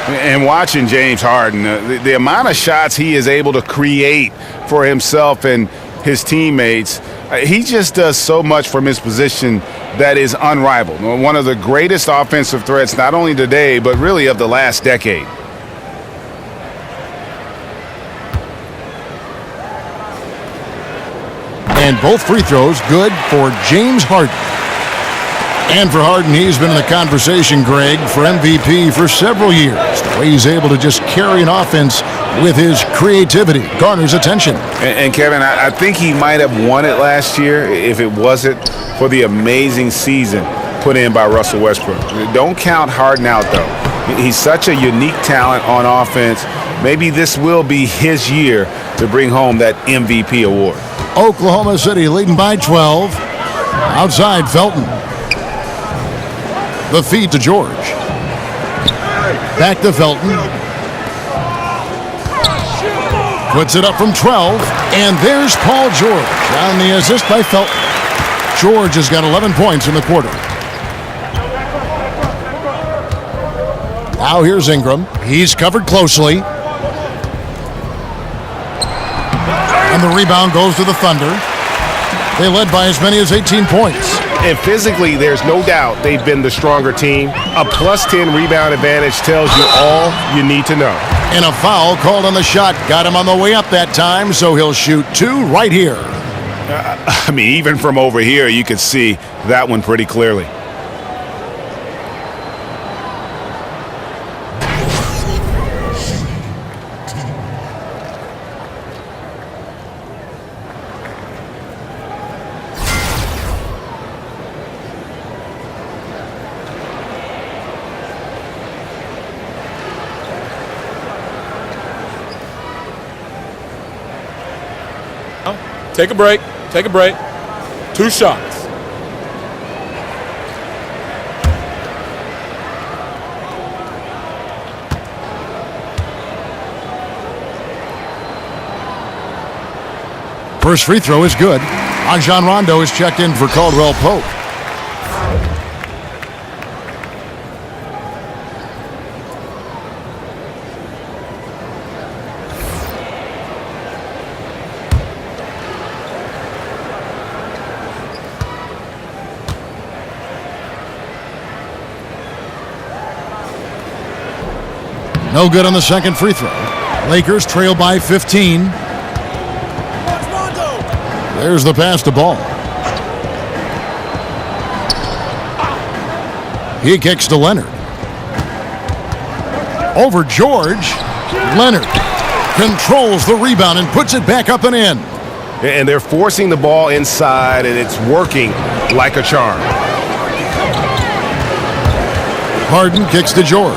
And watching James Harden, the amount of shots he is able to create for himself and his teammates, he just does so much from his position that is unrivaled. One of the greatest offensive threats, not only today, but really of the last decade. And both free throws good for James Harden. And for Harden, he's been in the conversation, Greg, for MVP for several years. The way he's able to just carry an offense with his creativity garners attention. And Kevin, I think he might have won it last year if it wasn't for the amazing season put in by Russell Westbrook. Don't count Harden out, though. He's such a unique talent on offense. Maybe this will be his year to bring home that MVP award. Oklahoma City leading by 12. Outside, Felton. The feed to George. Back to Felton. Puts it up from 12. And there's Paul George on the assist by Felton. George has got 11 points in the quarter. Now here's Ingram. He's covered closely. And the rebound goes to the Thunder. They led by as many as 18 points. And physically, there's no doubt they've been the stronger team. A +10 rebound advantage tells you all you need to know. And a foul called on the shot. Got him on the way up that time, so he'll shoot 2 right here. I mean, even from over here, you could see that one pretty clearly. Take a break. Take a break. 2 shots. First free throw is good. Rajon Rondo is checked in for Caldwell Pope. No good on the second free throw. Lakers trail by 15. There's the pass to Ball. He kicks to Leonard. Over George. Leonard controls the rebound and puts it back up and in. And they're forcing the ball inside, and it's working like a charm. Harden kicks to George.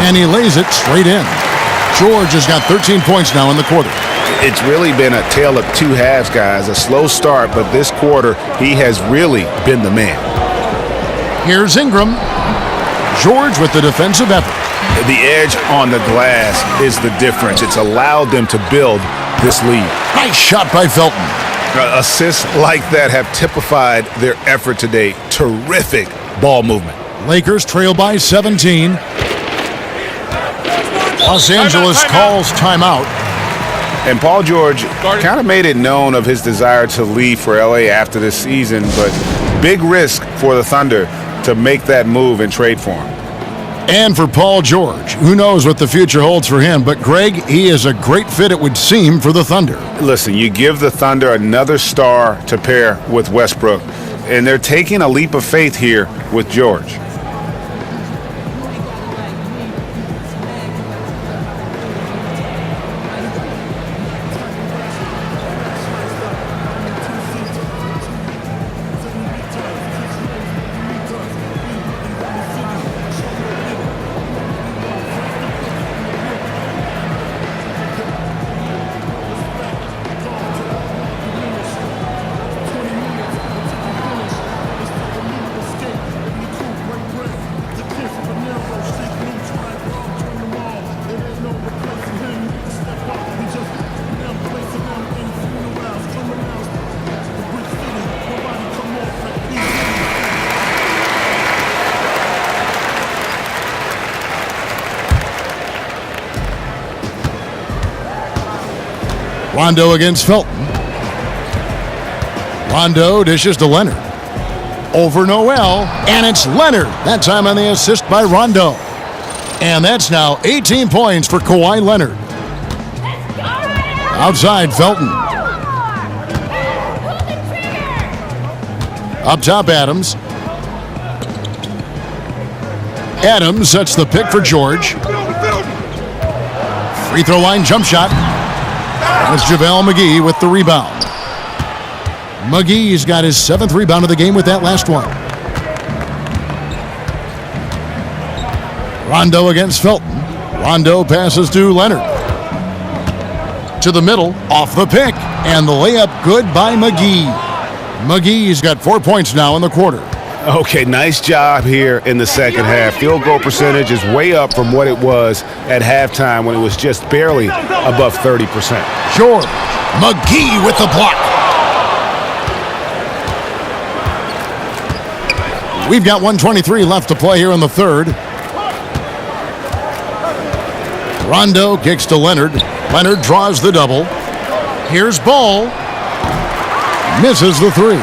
And he lays it straight in. George has got 13 points now in the quarter. It's really been a tale of 2 halves, guys. A slow start, but this quarter, he has really been the man. Here's Ingram. George with the defensive effort. The edge on the glass is the difference. It's allowed them to build this lead. Nice shot by Felton. Assists like that have typified their effort today. Terrific ball movement. Lakers trail by 17. Los Angeles calls timeout. And Paul George kind of made it known of his desire to leave for LA after this season, but big risk for the Thunder to make that move and trade for him. And for Paul George, who knows what the future holds for him, but Greg, he is a great fit, it would seem, for the Thunder. Listen, you give the Thunder another star to pair with Westbrook, and they're taking a leap of faith here with George. Rondo against Felton. Rondo dishes to Leonard. Over Noel, and it's Leonard. That time on the assist by Rondo. And that's now 18 points for Kawhi Leonard. Outside, Felton. Up top, Adams. Adams sets the pick for George. Free throw line jump shot. And it's JaVale McGee with the rebound. McGee's got his 7th rebound of the game with that last one. Rondo against Felton. Rondo passes to Leonard. To the middle, off the pick, and the layup good by McGee. McGee's got 4 points now in the quarter. Okay, nice job here in the second half. Field goal percentage is way up from what it was at halftime when it was just barely above 30%. George, McGee with the block. We've got 1:23 left to play here in the third. Rondo kicks to Leonard. Leonard draws the double. Here's Ball. Misses the three.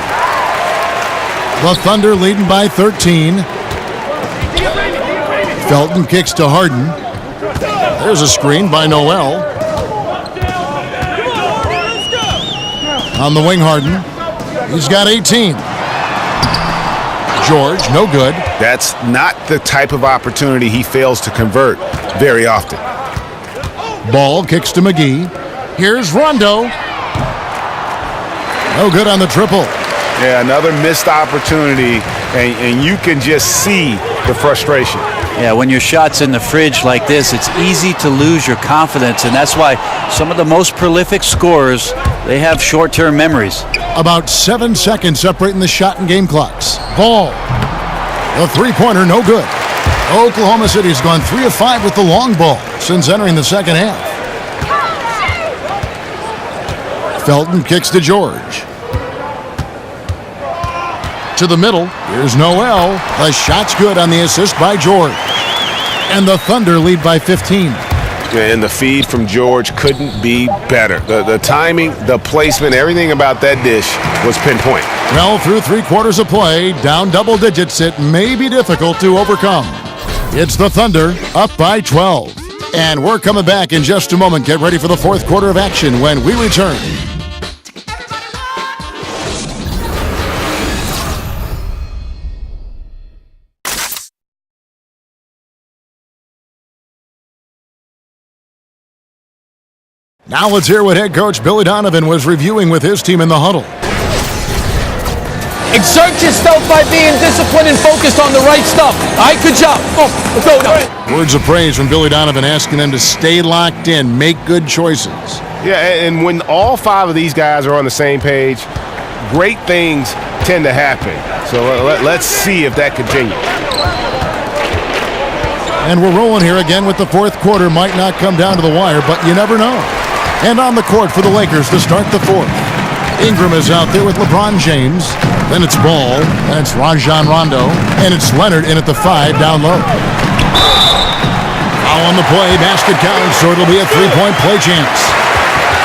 The Thunder leading by 13. Felton kicks to Harden. There's a screen by Noel. On the wing, Harden. He's got 18. George, no good. That's not the type of opportunity he fails to convert very often. Ball kicks to McGee. Here's Rondo. No good on the triple. Yeah, another missed opportunity, and you can just see the frustration. Yeah, when your shot's in the fridge like this, it's easy to lose your confidence, and that's why some of the most prolific scorers, they have short-term memories. About 7 seconds separating the shot and game clocks. Ball. The three-pointer, no good. Oklahoma City's gone 3 of 5 with the long ball since entering the second half. Felton kicks to George. To the middle. Here's Noel. The shot's good on the assist by George. And the Thunder lead by 15. And the feed from George couldn't be better. The timing, the placement, everything about that dish was pinpoint. Well, through 3 quarters of play, down double digits, it may be difficult to overcome. It's the Thunder up by 12. And we're coming back in just a moment. Get ready for the 4th quarter of action when we return. Now let's hear what head coach Billy Donovan was reviewing with his team in the huddle. Exert yourself by being disciplined and focused on the right stuff. All right, good job. Oh, go now. Words of praise from Billy Donovan asking them to stay locked in, make good choices. Yeah, and when all 5 of these guys are on the same page, great things tend to happen. So let's see if that continues. And we're rolling here again with the 4th quarter. Might not come down to the wire, but you never know. And on the court for the Lakers to start the 4th. Ingram is out there with LeBron James. Then it's Ball. Then it's Rajon Rondo. And it's Leonard in at the 5 down low. Foul on the play. Basket counts, so it'll be a 3-point play chance.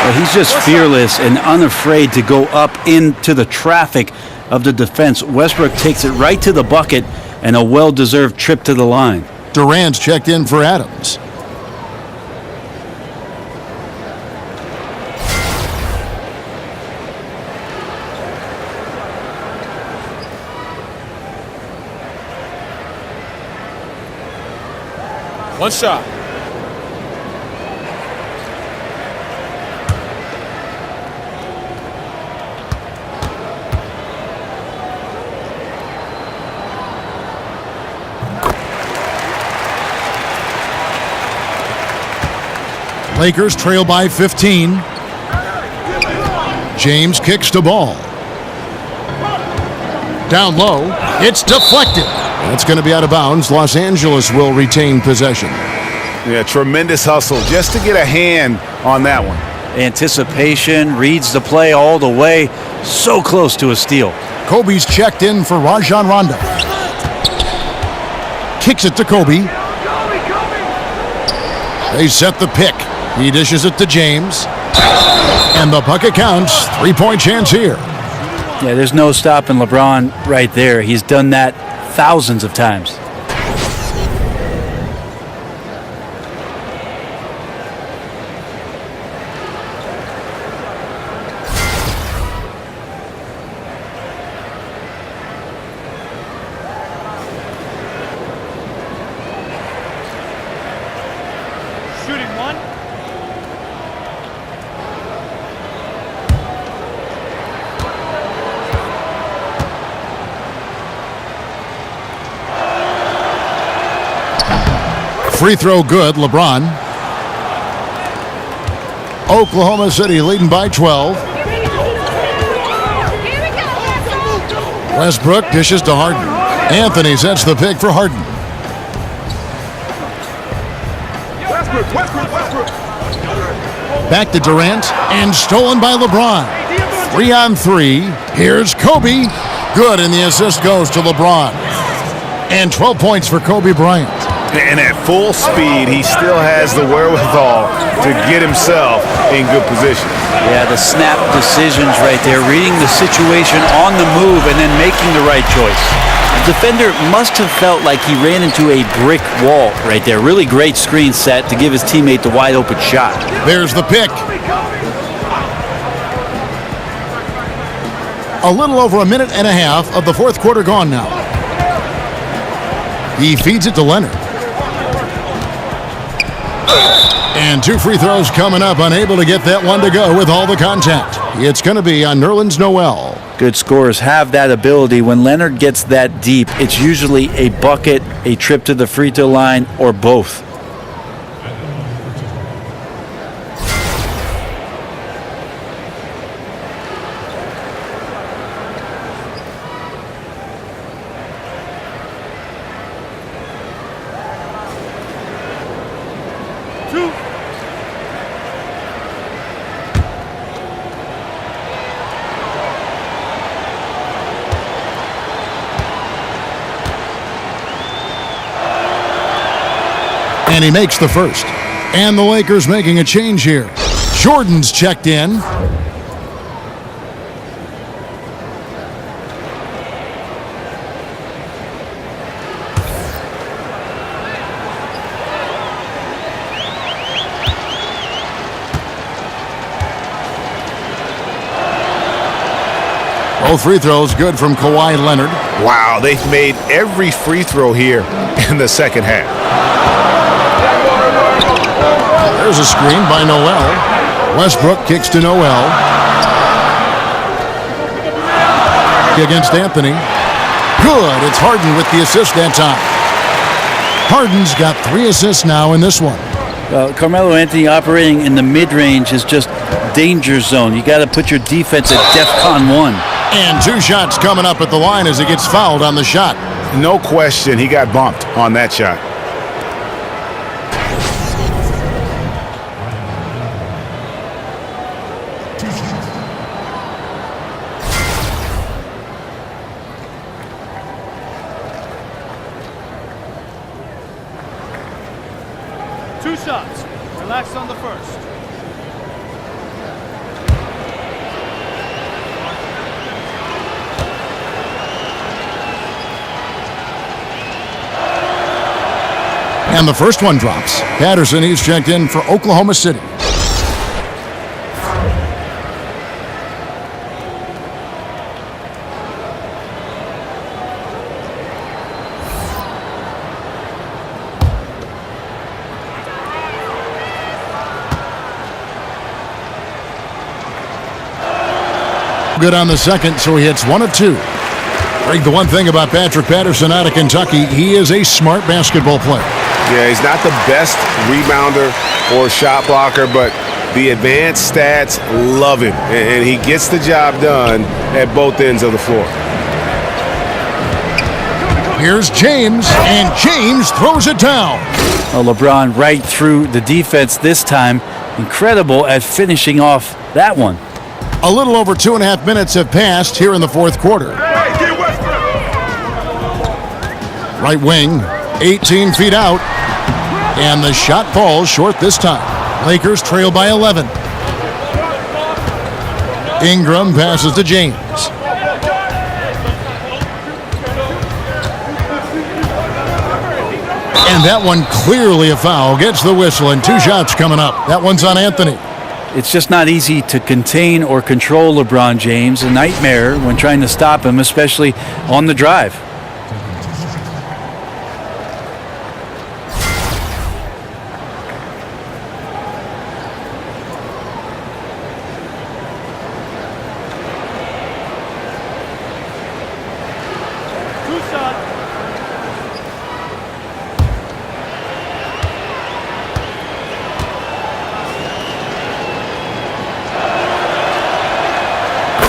Well, he's just fearless and unafraid to go up into the traffic of the defense. Westbrook takes it right to the bucket and a well-deserved trip to the line. Durant's checked in for Adams. One shot. Lakers trail by 15. James kicks to Ball. Down low. It's deflected. That's going to be out of bounds. Los Angeles will retain possession. Yeah, tremendous hustle just to get a hand on that one. Anticipation, reads the play all the way. So close to a steal. Kobe's checked in for Rajon Rondo. Kicks it to Kobe. They set the pick. He dishes it to James. And And the bucket counts. 3-point chance here. Yeah, there's no stopping LeBron right there. He's done that thousands of times. Shooting one. Free throw good, LeBron. Oklahoma City leading by 12. Westbrook dishes to Harden. Anthony sets the pick for Harden. Back to Durant and stolen by LeBron. 3-on-3. Here's Kobe. Good, and the assist goes to LeBron. And 12 points for Kobe Bryant. And at full speed, he still has the wherewithal to get himself in good position. Yeah, the snap decisions right there, reading the situation on the move and then making the right choice. The defender must have felt like he ran into a brick wall right there. Really great screen set to give his teammate the wide open shot. There's the pick. A little over a minute and a half of the fourth quarter gone now. He feeds it to Leonard. And 2 free throws coming up, unable to get that one to go with all the contact. It's going to be on Nerlens Noel. Good scorers have that ability. When Leonard gets that deep, it's usually a bucket, a trip to the free throw line, or both. And he makes the first. And the Lakers making a change here. Jordan's checked in. Both free throws good from Kawhi Leonard. Wow, they've made every free throw here in the second half. There's a screen by Noel. Westbrook kicks to Noel. Against Anthony. Good. It's Harden with the assist that time. Harden's got 3 assists now in this one. Carmelo Anthony operating in the mid-range is just danger zone. You got to put your defense at DEFCON 1. And 2 shots coming up at the line as he gets fouled on the shot. No question, he got bumped on that shot. Two shots. Relax on the first. And the first one drops. Patterson, he's checked in for Oklahoma City. Good on the second, so he hits 1 of 2. Greg, the one thing about Patrick Patterson out of Kentucky, he is a smart basketball player. Yeah, he's not the best rebounder or shot blocker, but the advanced stats love him, and he gets the job done at both ends of the floor. Here's James, and James throws it down. Oh, LeBron right through the defense this time. Incredible at finishing off that one. A little over 2.5 minutes have passed here in the fourth quarter. Right wing, 18 feet out. And the shot falls short this time. Lakers trail by 11. Ingram passes to James. And that one clearly a foul. Gets the whistle, and 2 shots coming up. That one's on Anthony. It's just not easy to contain or control LeBron James. A nightmare when trying to stop him, especially on the drive.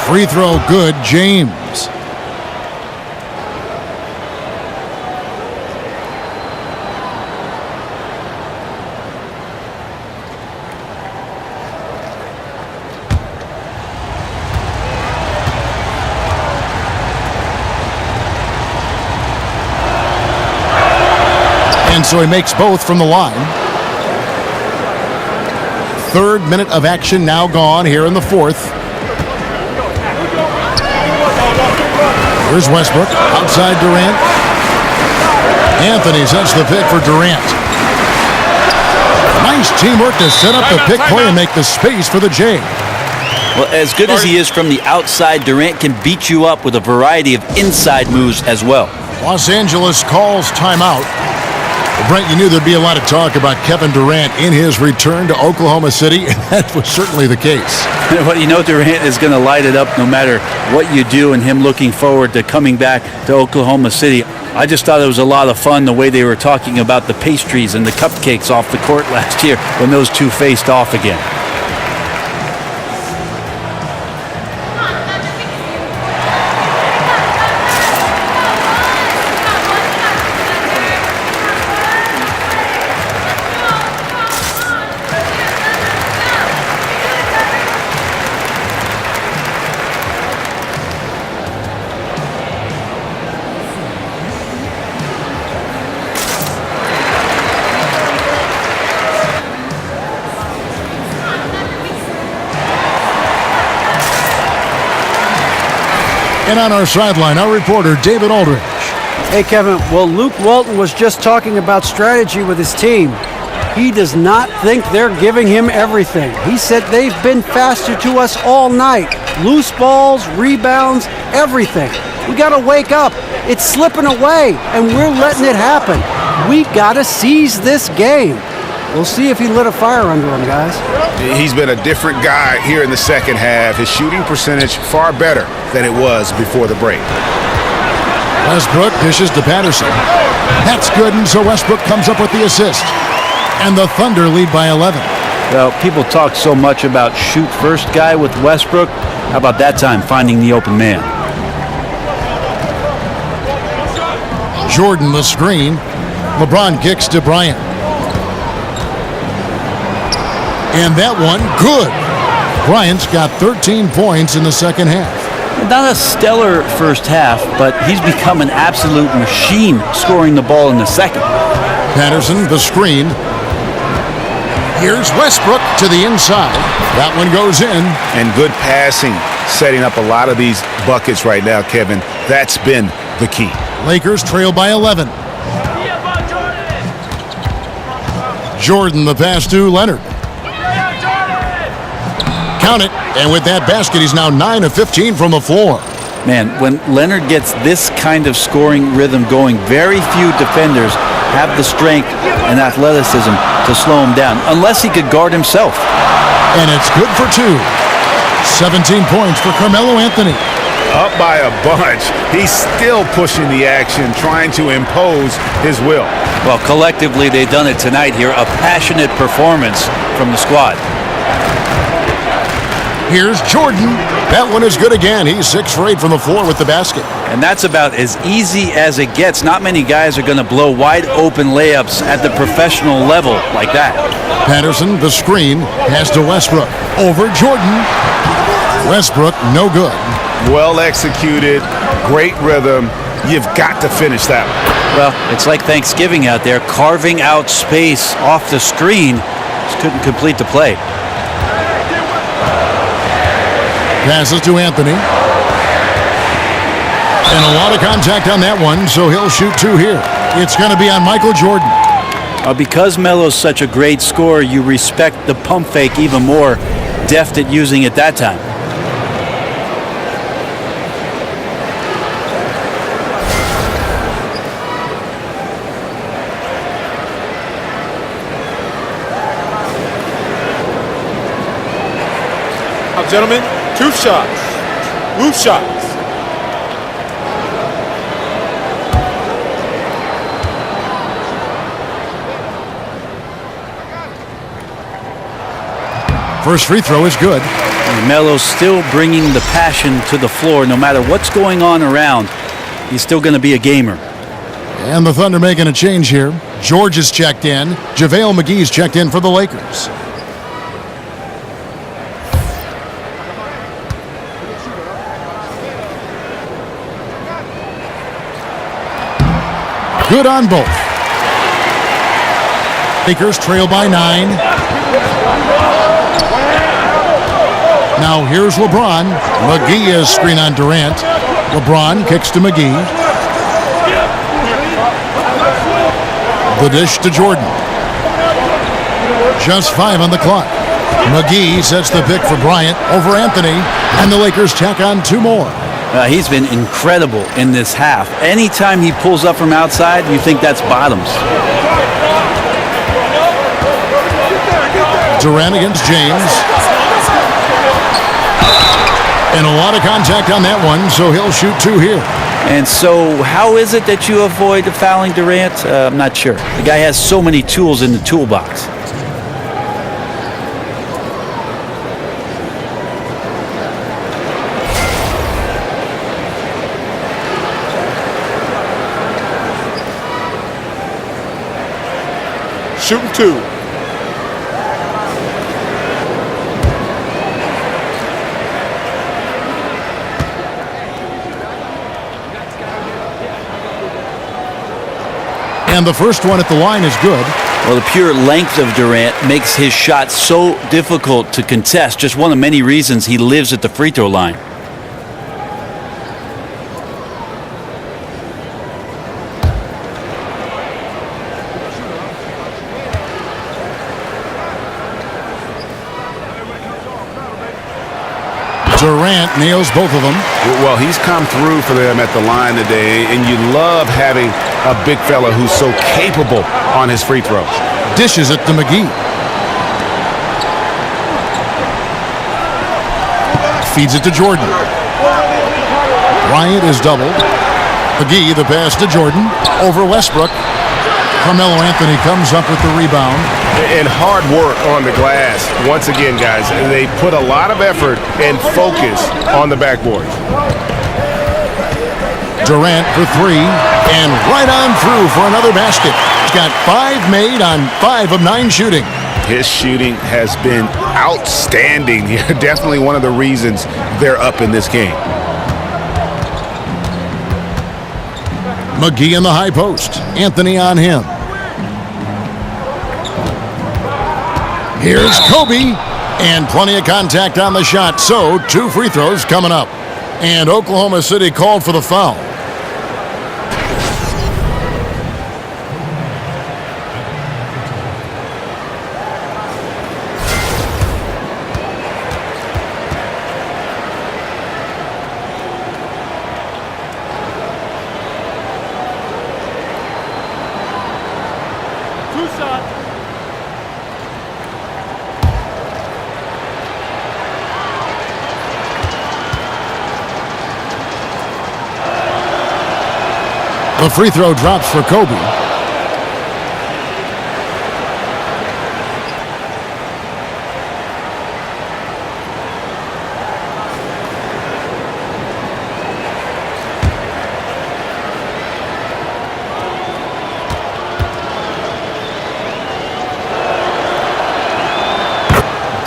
Free throw good, James. And so he makes both from the line. 3rd minute of action now gone here in the 4th. Here's Westbrook, outside Durant. Anthony sets the pick for Durant. Nice teamwork to set up the pick play and make the space for the J. Well, as good as he is from the outside, Durant can beat you up with a variety of inside moves as well. Los Angeles calls timeout. Well, Brent, you knew there'd be a lot of talk about Kevin Durant in his return to Oklahoma City, and that was certainly the case. Well, you know Durant is going to light it up no matter what you do, and him looking forward to coming back to Oklahoma City. I just thought it was a lot of fun the way they were talking about the pastries and the cupcakes off the court last year when those two faced off again. And on our sideline, our reporter, David Aldridge. Hey, Kevin. Well, Luke Walton was just talking about strategy with his team. He does not think they're giving him everything. He said they've been faster to us all night. Loose balls, rebounds, everything. We got to wake up. It's slipping away, and we're letting it happen. We got to seize this game. We'll see if he lit a fire under him, guys. He's been a different guy here in the second half. His shooting percentage far better than it was before the break. Westbrook dishes to Patterson. That's good, and so Westbrook comes up with the assist. And the Thunder lead by 11. Well, people talk so much about shoot first guy with Westbrook. How about that time finding the open man? Jordan the screen. LeBron kicks to Bryant. And that one, good. Bryant's got 13 points in the second half. Not a stellar first half, but he's become an absolute machine scoring the ball in the second. Patterson, the screen. Here's Westbrook to the inside. That one goes in. And good passing, setting up a lot of these buckets right now, Kevin. That's been the key. Lakers trail by 11. Jordan, the pass to Leonard. Count it, and with that basket, he's now 9 of 15 from the floor. Man, when Leonard gets this kind of scoring rhythm going, very few defenders have the strength and athleticism to slow him down, unless he could guard himself. And it's good for 2. 17 points for Carmelo Anthony. Up by a bunch. He's still pushing the action, trying to impose his will. Well, collectively, they've done it tonight here. A passionate performance from the squad. Here's Jordan. That one is good again. He's 6 for 8 from the floor with the basket. And that's about as easy as it gets. Not many guys are going to blow wide open layups at the professional level like that. Patterson, the screen, has to Westbrook. Over Jordan. Westbrook, no good. Well executed, great rhythm. You've got to finish that one. Well, it's like Thanksgiving out there, carving out space off the screen. Just couldn't complete the play. Passes to Anthony. And a lot of contact on that one, so he'll shoot 2 here. It's going to be on Michael Jordan. Because Melo's such a great scorer, you respect the pump fake even more, deft at using it that time. Now, gentlemen, 2 shots. Loose shots. First free throw is good. Melo's still bringing the passion to the floor. No matter what's going on around, he's still going to be a gamer. And the Thunder making a change here. George is checked in. JaVale McGee's checked in for the Lakers. Good on both. Lakers trail by 9. Now here's LeBron. McGee is screen on Durant. LeBron kicks to McGee. The dish to Jordan. Just 5 on the clock. McGee sets the pick for Bryant over Anthony, and the Lakers tack on 2 more. He's been incredible in this half. Anytime he pulls up from outside, you think that's bottoms. Durant against James. And a lot of contact on that one, so he'll shoot 2 here. And so how is it that you avoid fouling Durant? I'm not sure. The guy has so many tools in the toolbox. Shooting 2. And the first one at the line is good. Well, the pure length of Durant makes his shot so difficult to contest. Just one of many reasons he lives at the free throw line. Durant nails both of them. Well, he's come through for them at the line today, and you love having a big fella who's so capable on his free throws. Dishes it to McGee. Feeds it to Jordan. Bryant is doubled. McGee, the pass to Jordan. Over Westbrook. Carmelo Anthony comes up with the rebound. And hard work on the glass. Once again, guys, they put a lot of effort and focus on the backboard. Durant for 3, and right on through for another basket. He's got 5 made on 5 of 9 shooting. His shooting has been outstanding. Definitely one of the reasons they're up in this game. McGee in the high post. Anthony on him. Here's Kobe, and plenty of contact on the shot, so 2 free throws coming up. And Oklahoma City called for the foul. The free throw drops for Kobe.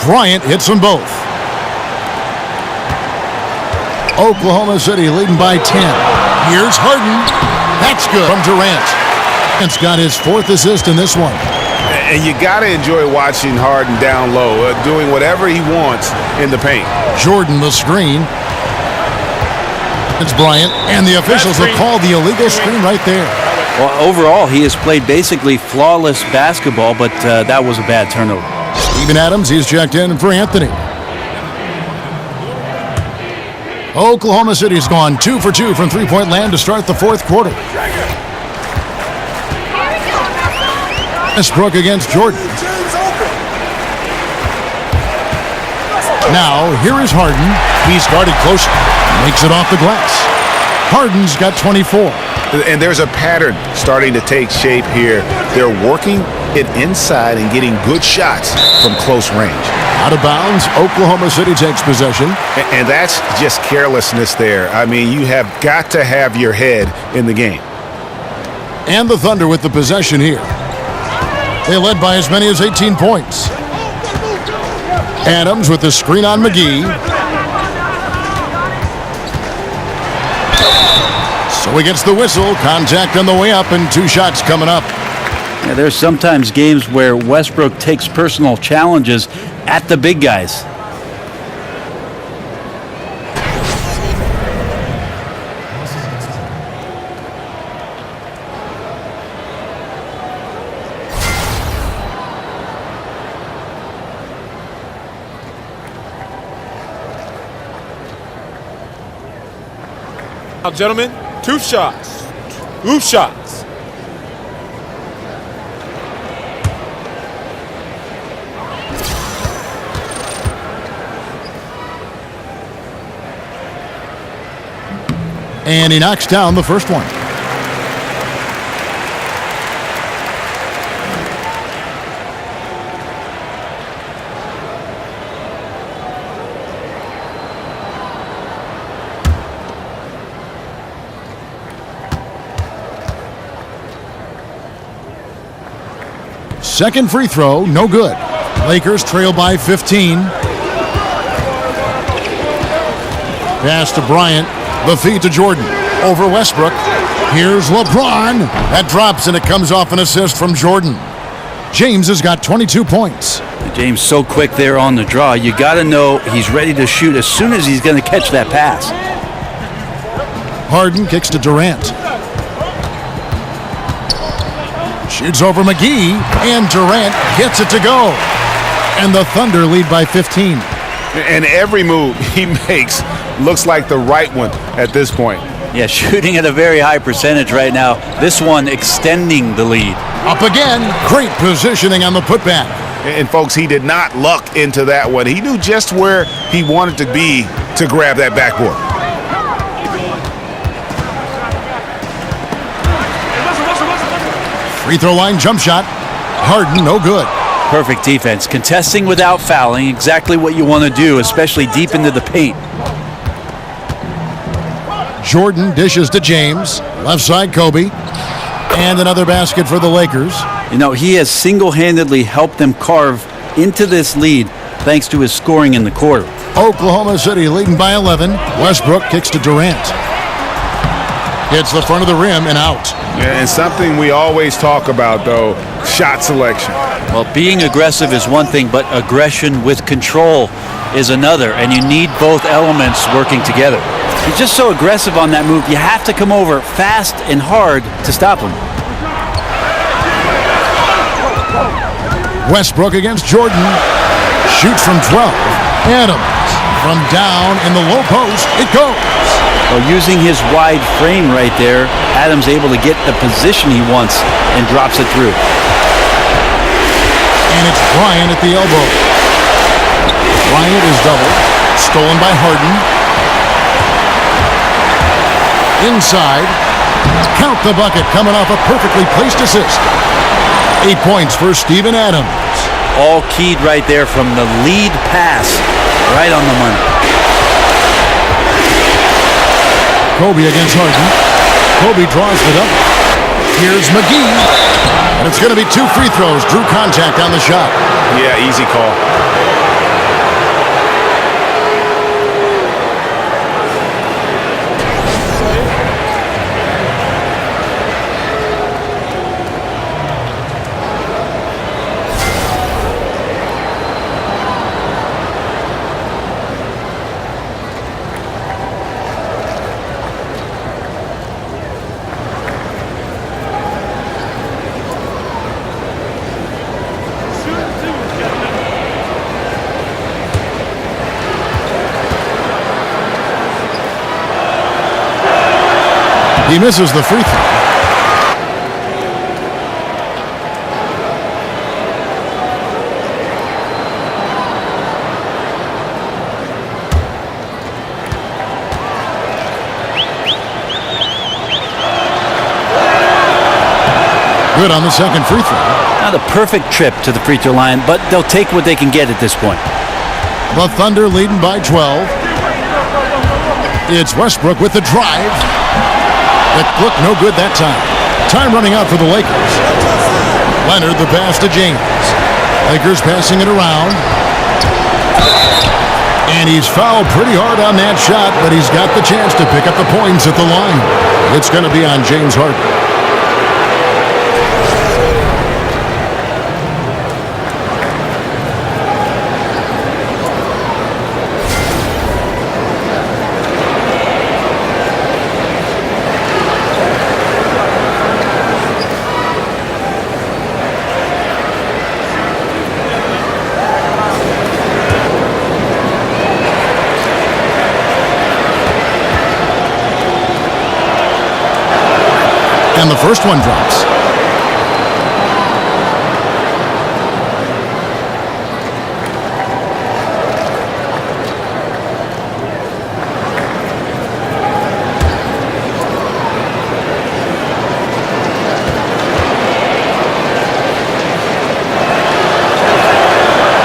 Bryant hits them both. Oklahoma City leading by 10. Here's Harden. That's good from Durant. It's got his 4th assist in this one. And you got to enjoy watching Harden down low, doing whatever he wants in the paint. Jordan the screen. It's Bryant, and the officials have called the illegal screen right there. Well, overall, he has played basically flawless basketball, but that was a bad turnover. Steven Adams, he's checked in for Anthony. Oklahoma City's gone 2 for 2 from three-point land to start the fourth quarter. Westbrook against Jordan. Now, here is Harden. He's guarded closely. Makes it off the glass. Harden's got 24. And there's a pattern starting to take shape here. They're working it inside and getting good shots from close range. Out of bounds, Oklahoma City takes possession. And that's just carelessness there. I mean, you have got to have your head in the game. And the Thunder with the possession here. They led by as many as 18 points. Adams with the screen on McGee. So he gets the whistle. Contact on the way up and 2 shots coming up. Yeah, there's sometimes games where Westbrook takes personal challenges at the big guys. Now, gentlemen, 2 shots. 2 shots. And he knocks down the first one. Second free throw, no good. Lakers trail by 15. Pass to Bryant. The feed to Jordan. Over Westbrook. Here's LeBron. That drops and it comes off an assist from Jordan. James has got 22 points. James so quick there on the draw. You got to know he's ready to shoot as soon as he's going to catch that pass. Harden kicks to Durant. Shoots over McGee, and Durant gets it to go. And the Thunder lead by 15. And every move he makes looks like the right one at this point. Yeah, shooting at a very high percentage right now. This one extending the lead. Up again. Great positioning on the putback. And folks, he did not luck into that one. He knew just where he wanted to be to grab that backboard. Free throw line jump shot. Harden, no good. Perfect defense. Contesting without fouling, exactly what you want to do, especially deep into the paint. Jordan dishes to James. Left side, Kobe. And another basket for the Lakers. You know, he has single-handedly helped them carve into this lead thanks to his scoring in the quarter. Oklahoma City leading by 11. Westbrook kicks to Durant. Hits the front of the rim and out. Yeah, and something we always talk about, though, shot selection. Well, being aggressive is one thing, but aggression with control is another, and you need both elements working together. He's just so aggressive on that move, you have to come over fast and hard to stop him. Westbrook against Jordan. Shoots from 12. Adams from down in the low post. It goes. Well, using his wide frame right there, Adams able to get the position he wants and drops it through. And it's Bryant at the elbow. Bryant is doubled. Stolen by Harden. Inside. Count the bucket coming off a perfectly placed assist. 8 points for Steven Adams. All keyed right there from the lead pass. Right on the money. Kobe against Harden. Kobe draws the double. Here's McGee. And it's going to be 2 free throws. Drew contact on the shot. Yeah, easy call. He misses the free throw. Good on the second free throw. Not a perfect trip to the free throw line, but they'll take what they can get at this point. The Thunder leading by 12. It's Westbrook with the drive. That looked no good that time. Time running out for the Lakers. Leonard the pass to James. Lakers passing it around. And he's fouled pretty hard on that shot, but he's got the chance to pick up the points at the line. It's going to be on James Harden. And the first one drops.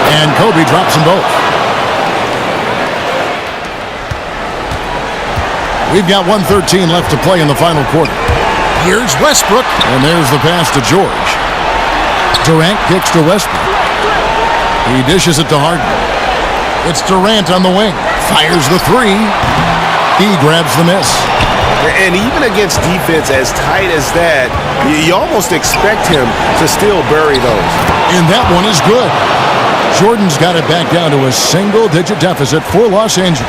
And Kobe drops them both. We've got 1:13 left to play in the final quarter. Here's Westbrook. And there's the pass to George. Durant kicks to Westbrook. He dishes it to Harden. It's Durant on the wing. Fires the three. He grabs the miss. And even against defense as tight as that, you almost expect him to still bury those. And that one is good. Jordan's got it back down to a single-digit deficit for Los Angeles.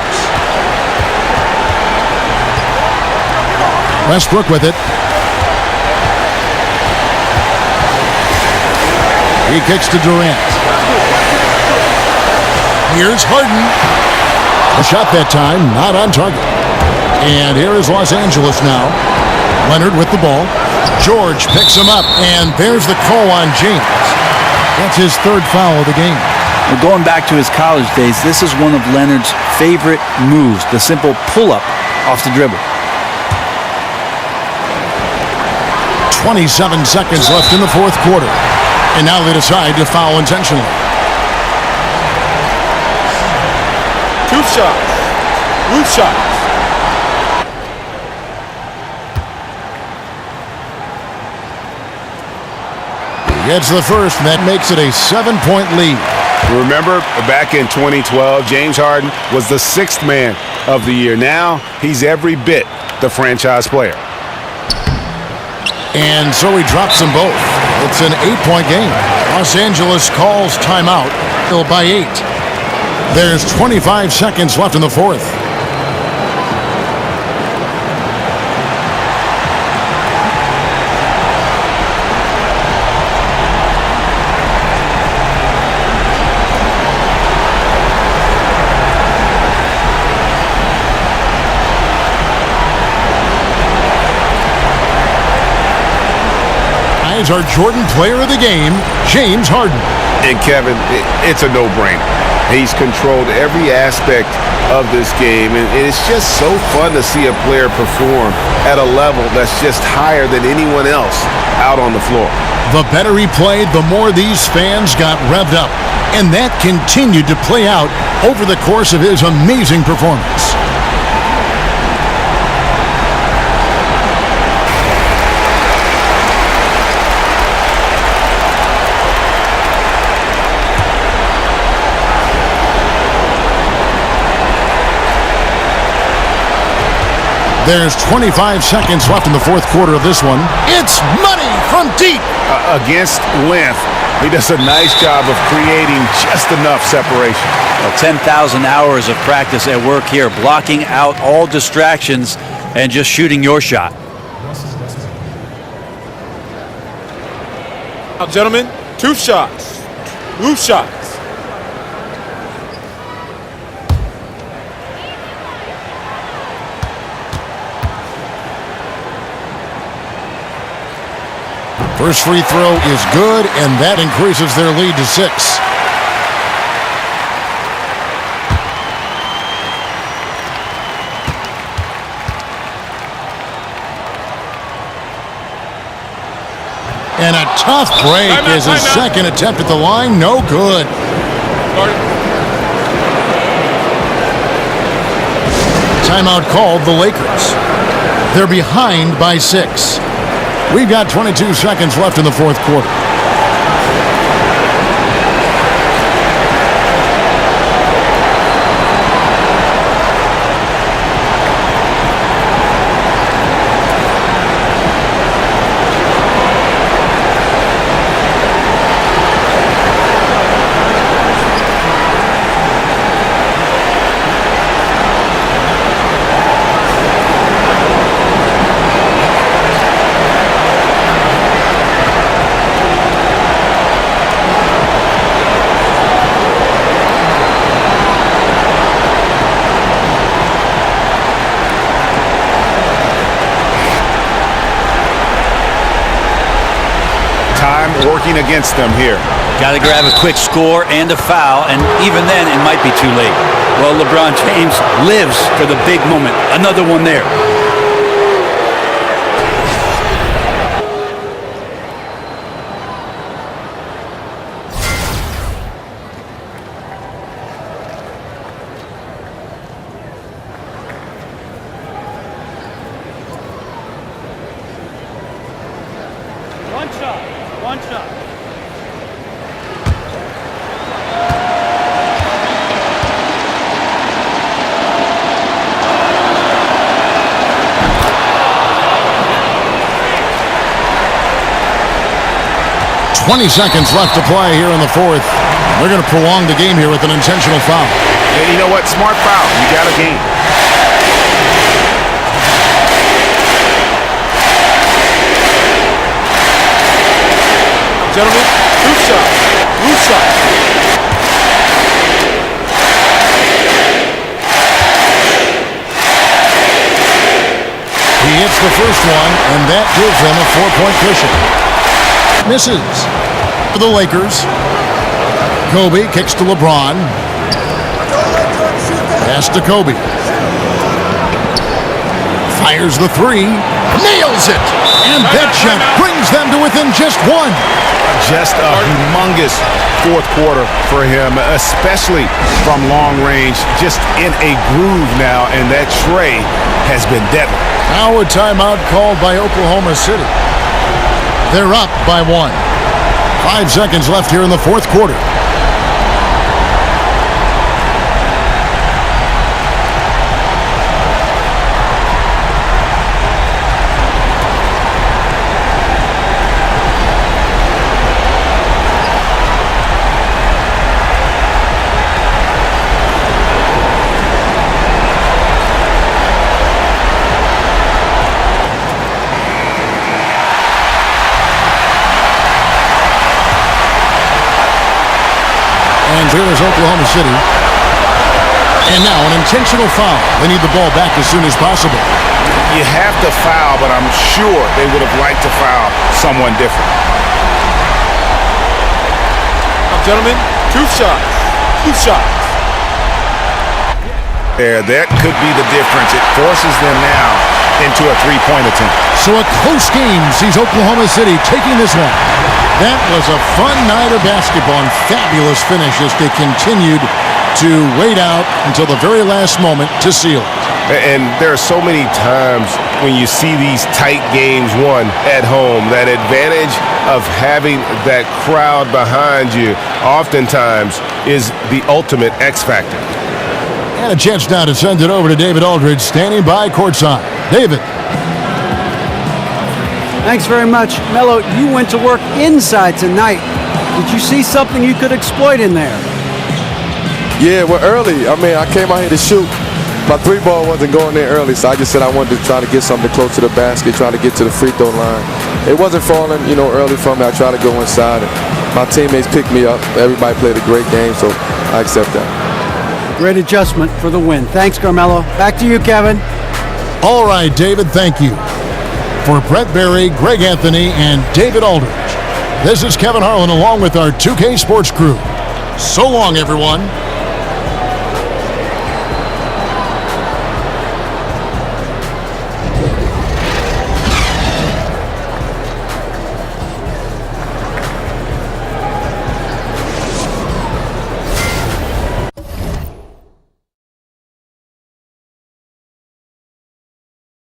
Westbrook with it. He kicks to Durant. Here's Harden. A shot that time, not on target. And here is Los Angeles now. Leonard with the ball. George picks him up, and there's the call on James. That's his third foul of the game. Well, going back to his college days, this is one of Leonard's favorite moves, the simple pull-up off the dribble. 27 seconds left in the fourth quarter. And now they decide to foul intentionally. Two shots. Loose shots. He gets the first, and that makes it a 7-point lead. Remember, back in 2012, James Harden was the 6th man of the year. Now, he's every bit the franchise player. And so he drops them both. It's an 8-point game. Los Angeles calls timeout by 8. There's 25 seconds left in the fourth. Our Jordan player of the game, James Harden. And Kevin, it's a no-brainer. He's controlled every aspect of this game, and it's just so fun to see a player perform at a level that's just higher than anyone else out on the floor. The better he played, the more these fans got revved up, and that continued to play out over the course of his amazing performance. There's 25 seconds left in the fourth quarter of this one. It's money from deep. Against length, he does a nice job of creating just enough separation. Well, 10,000 hours of practice at work here, blocking out all distractions and just shooting your shot. Now, gentlemen, two shots. Loose shots. First free throw is good, and that increases their lead to 6. And a tough break is his second attempt at the line. No good. Timeout called the Lakers. They're behind by 6. We've got 22 seconds left in the fourth quarter. Working against them here. Got to grab a quick score and a foul, and even then it might be too late. Well, LeBron James lives for the big moment. Another one there. One shot. 20 seconds left to play here in the fourth. They're going to prolong the game here with an intentional foul. And you know what? Smart foul. You got a game. Gentlemen, roof shot. Roof shot. He hits the first one, and that gives them a 4-point cushion. Misses for the Lakers. Kobe kicks to LeBron. Pass to Kobe. Fires the three. Nails it. And that shot brings them to within just one. Just a humongous fourth quarter for him, especially from long range. Just in a groove now, and that tray has been deadly. Now a timeout called by Oklahoma City. They're up by 1. 5 seconds left here in the fourth quarter. And here is Oklahoma City. And now an intentional foul. They need the ball back as soon as possible. You have to foul, but I'm sure they would have liked to foul someone different. Gentlemen, 2 shots. 2 shots. There, that could be the difference. It forces them now into a 3-point attempt. So a close game sees Oklahoma City taking this one. That was a fun night of basketball and fabulous finish as they continued to wait out until the very last moment to seal it. And there are so many times when you see these tight games won at home, that advantage of having that crowd behind you oftentimes is the ultimate X factor. And a chance now to send it over to David Aldridge, standing by courtside. David. Thanks very much. Melo, you went to work inside tonight. Did you see something you could exploit in there? Yeah, well, early. I mean, I came out here to shoot. My 3-ball wasn't going in early, so I just said I wanted to try to get something close to the basket, try to get to the free throw line. It wasn't falling, early for me. I tried to go inside, and my teammates picked me up. Everybody played a great game, so I accept that. Great adjustment for the win. Thanks, Carmelo. Back to you, Kevin. All right, David, thank you. For Brett Berry, Greg Anthony, and David Aldridge, this is Kevin Harlan along with our 2K Sports crew. So long, everyone.